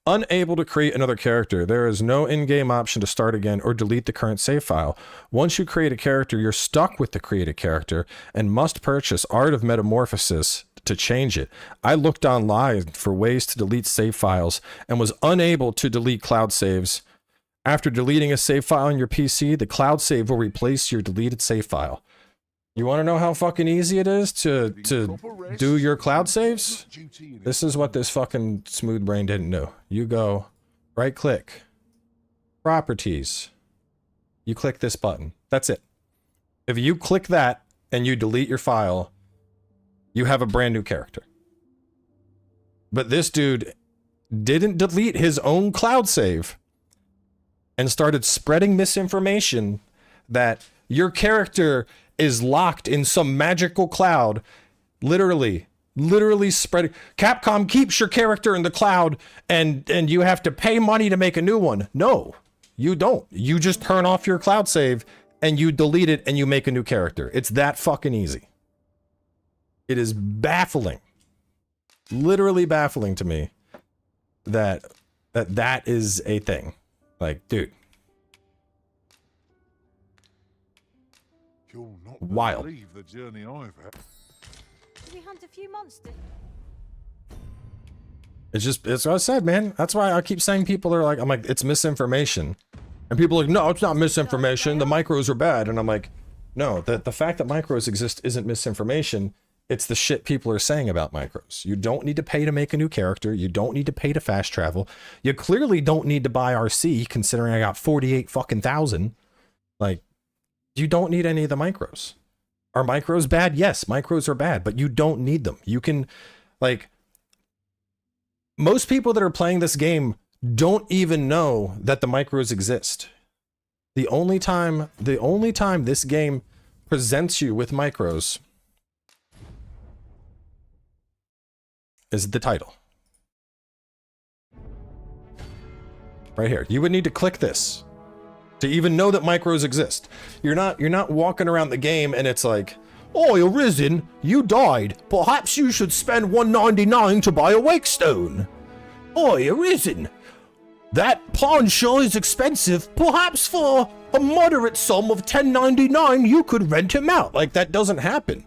unable to create another character. There is no in-game option to start again or delete the current save file. Once you create a character, you're stuck with the created character and must purchase Art of Metamorphosis to change it. I looked online for ways to delete save files and was unable to delete cloud saves. After deleting a save file on your PC, the cloud save will replace your deleted save file. You want to know how fucking easy it is to do your cloud saves? This is what this fucking smooth brain didn't know. You go right click, properties. You click this button. That's it. If you click that and you delete your file, you have a brand new character. But this dude didn't delete his own cloud save and started spreading misinformation that your character is locked in some magical cloud. Literally spreading. Capcom keeps your character in the cloud and you have to pay money to make a new one. No, you don't. You just turn off your cloud save and you delete it and you make a new character. It's that fucking easy. It is baffling. Literally baffling to me that is a thing. Like, dude. You'll not wild. believe the journey I've had. Did we hunt a few monsters? It's what I said, man. That's why I keep saying people are like, I'm like, it's misinformation. And people are like, no, it's not misinformation. The micros are bad. And I'm like, no, the fact that micros exist isn't misinformation. It's the shit people are saying about micros. You don't need to pay to make a new character. You don't need to pay to fast travel. You clearly don't need to buy RC, considering I got 48 fucking thousand. Like, you don't need any of the micros. Are micros bad? Yes, micros are bad, but you don't need them. You can, like, most people that are playing this game don't even know that the micros exist. The only time this game presents you with micros is the title. Right here. You would need to click this to even know that micros exist. You're not walking around the game and it's like, "Oh, Arisen, you died. Perhaps you should spend $1.99 to buy a wake stone. Oh, Arisen, that pawn sure is expensive. Perhaps for a moderate sum of $10.99 you could rent him out." Like, that doesn't happen.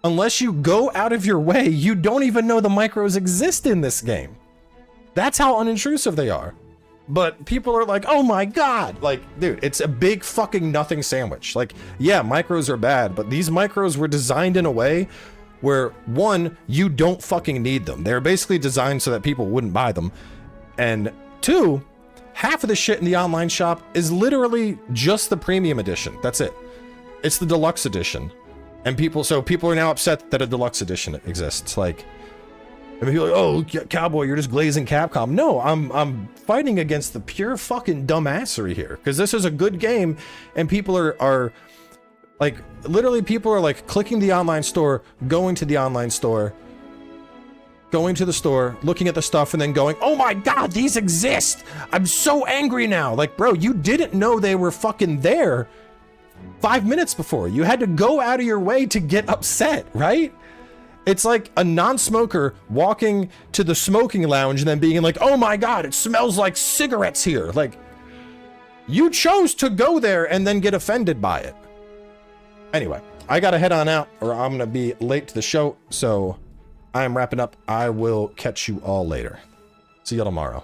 Unless you go out of your way, you don't even know the micros exist in this game. That's how unintrusive they are. But people are like, oh my god. Like, dude, it's a big fucking nothing sandwich. Like, yeah, micros are bad, but these micros were designed in a way where, one, you don't fucking need them. They're basically designed so that people wouldn't buy them. And two, half of the shit in the online shop is literally just the premium edition. That's it. It's the deluxe edition. And people are now upset that a deluxe edition exists. Like, I mean, people are like, oh, Cowboy, you're just glazing Capcom. No, I'm fighting against the pure fucking dumbassery here, because this is a good game, and people are like, literally, people are like clicking the online store, going to the online store, going to the store, looking at the stuff, and then going, oh my god, these exist. I'm so angry now. Like, bro, you didn't know they were fucking there 5 minutes before. You had to go out of your way to get upset, right? It's like a non-smoker walking to the smoking lounge and then being like, oh my god, it smells like cigarettes here. Like, you chose to go there and then get offended by it. Anyway, I gotta head on out or I'm gonna be late to the show, so I am wrapping up. I will catch you all later. See you tomorrow.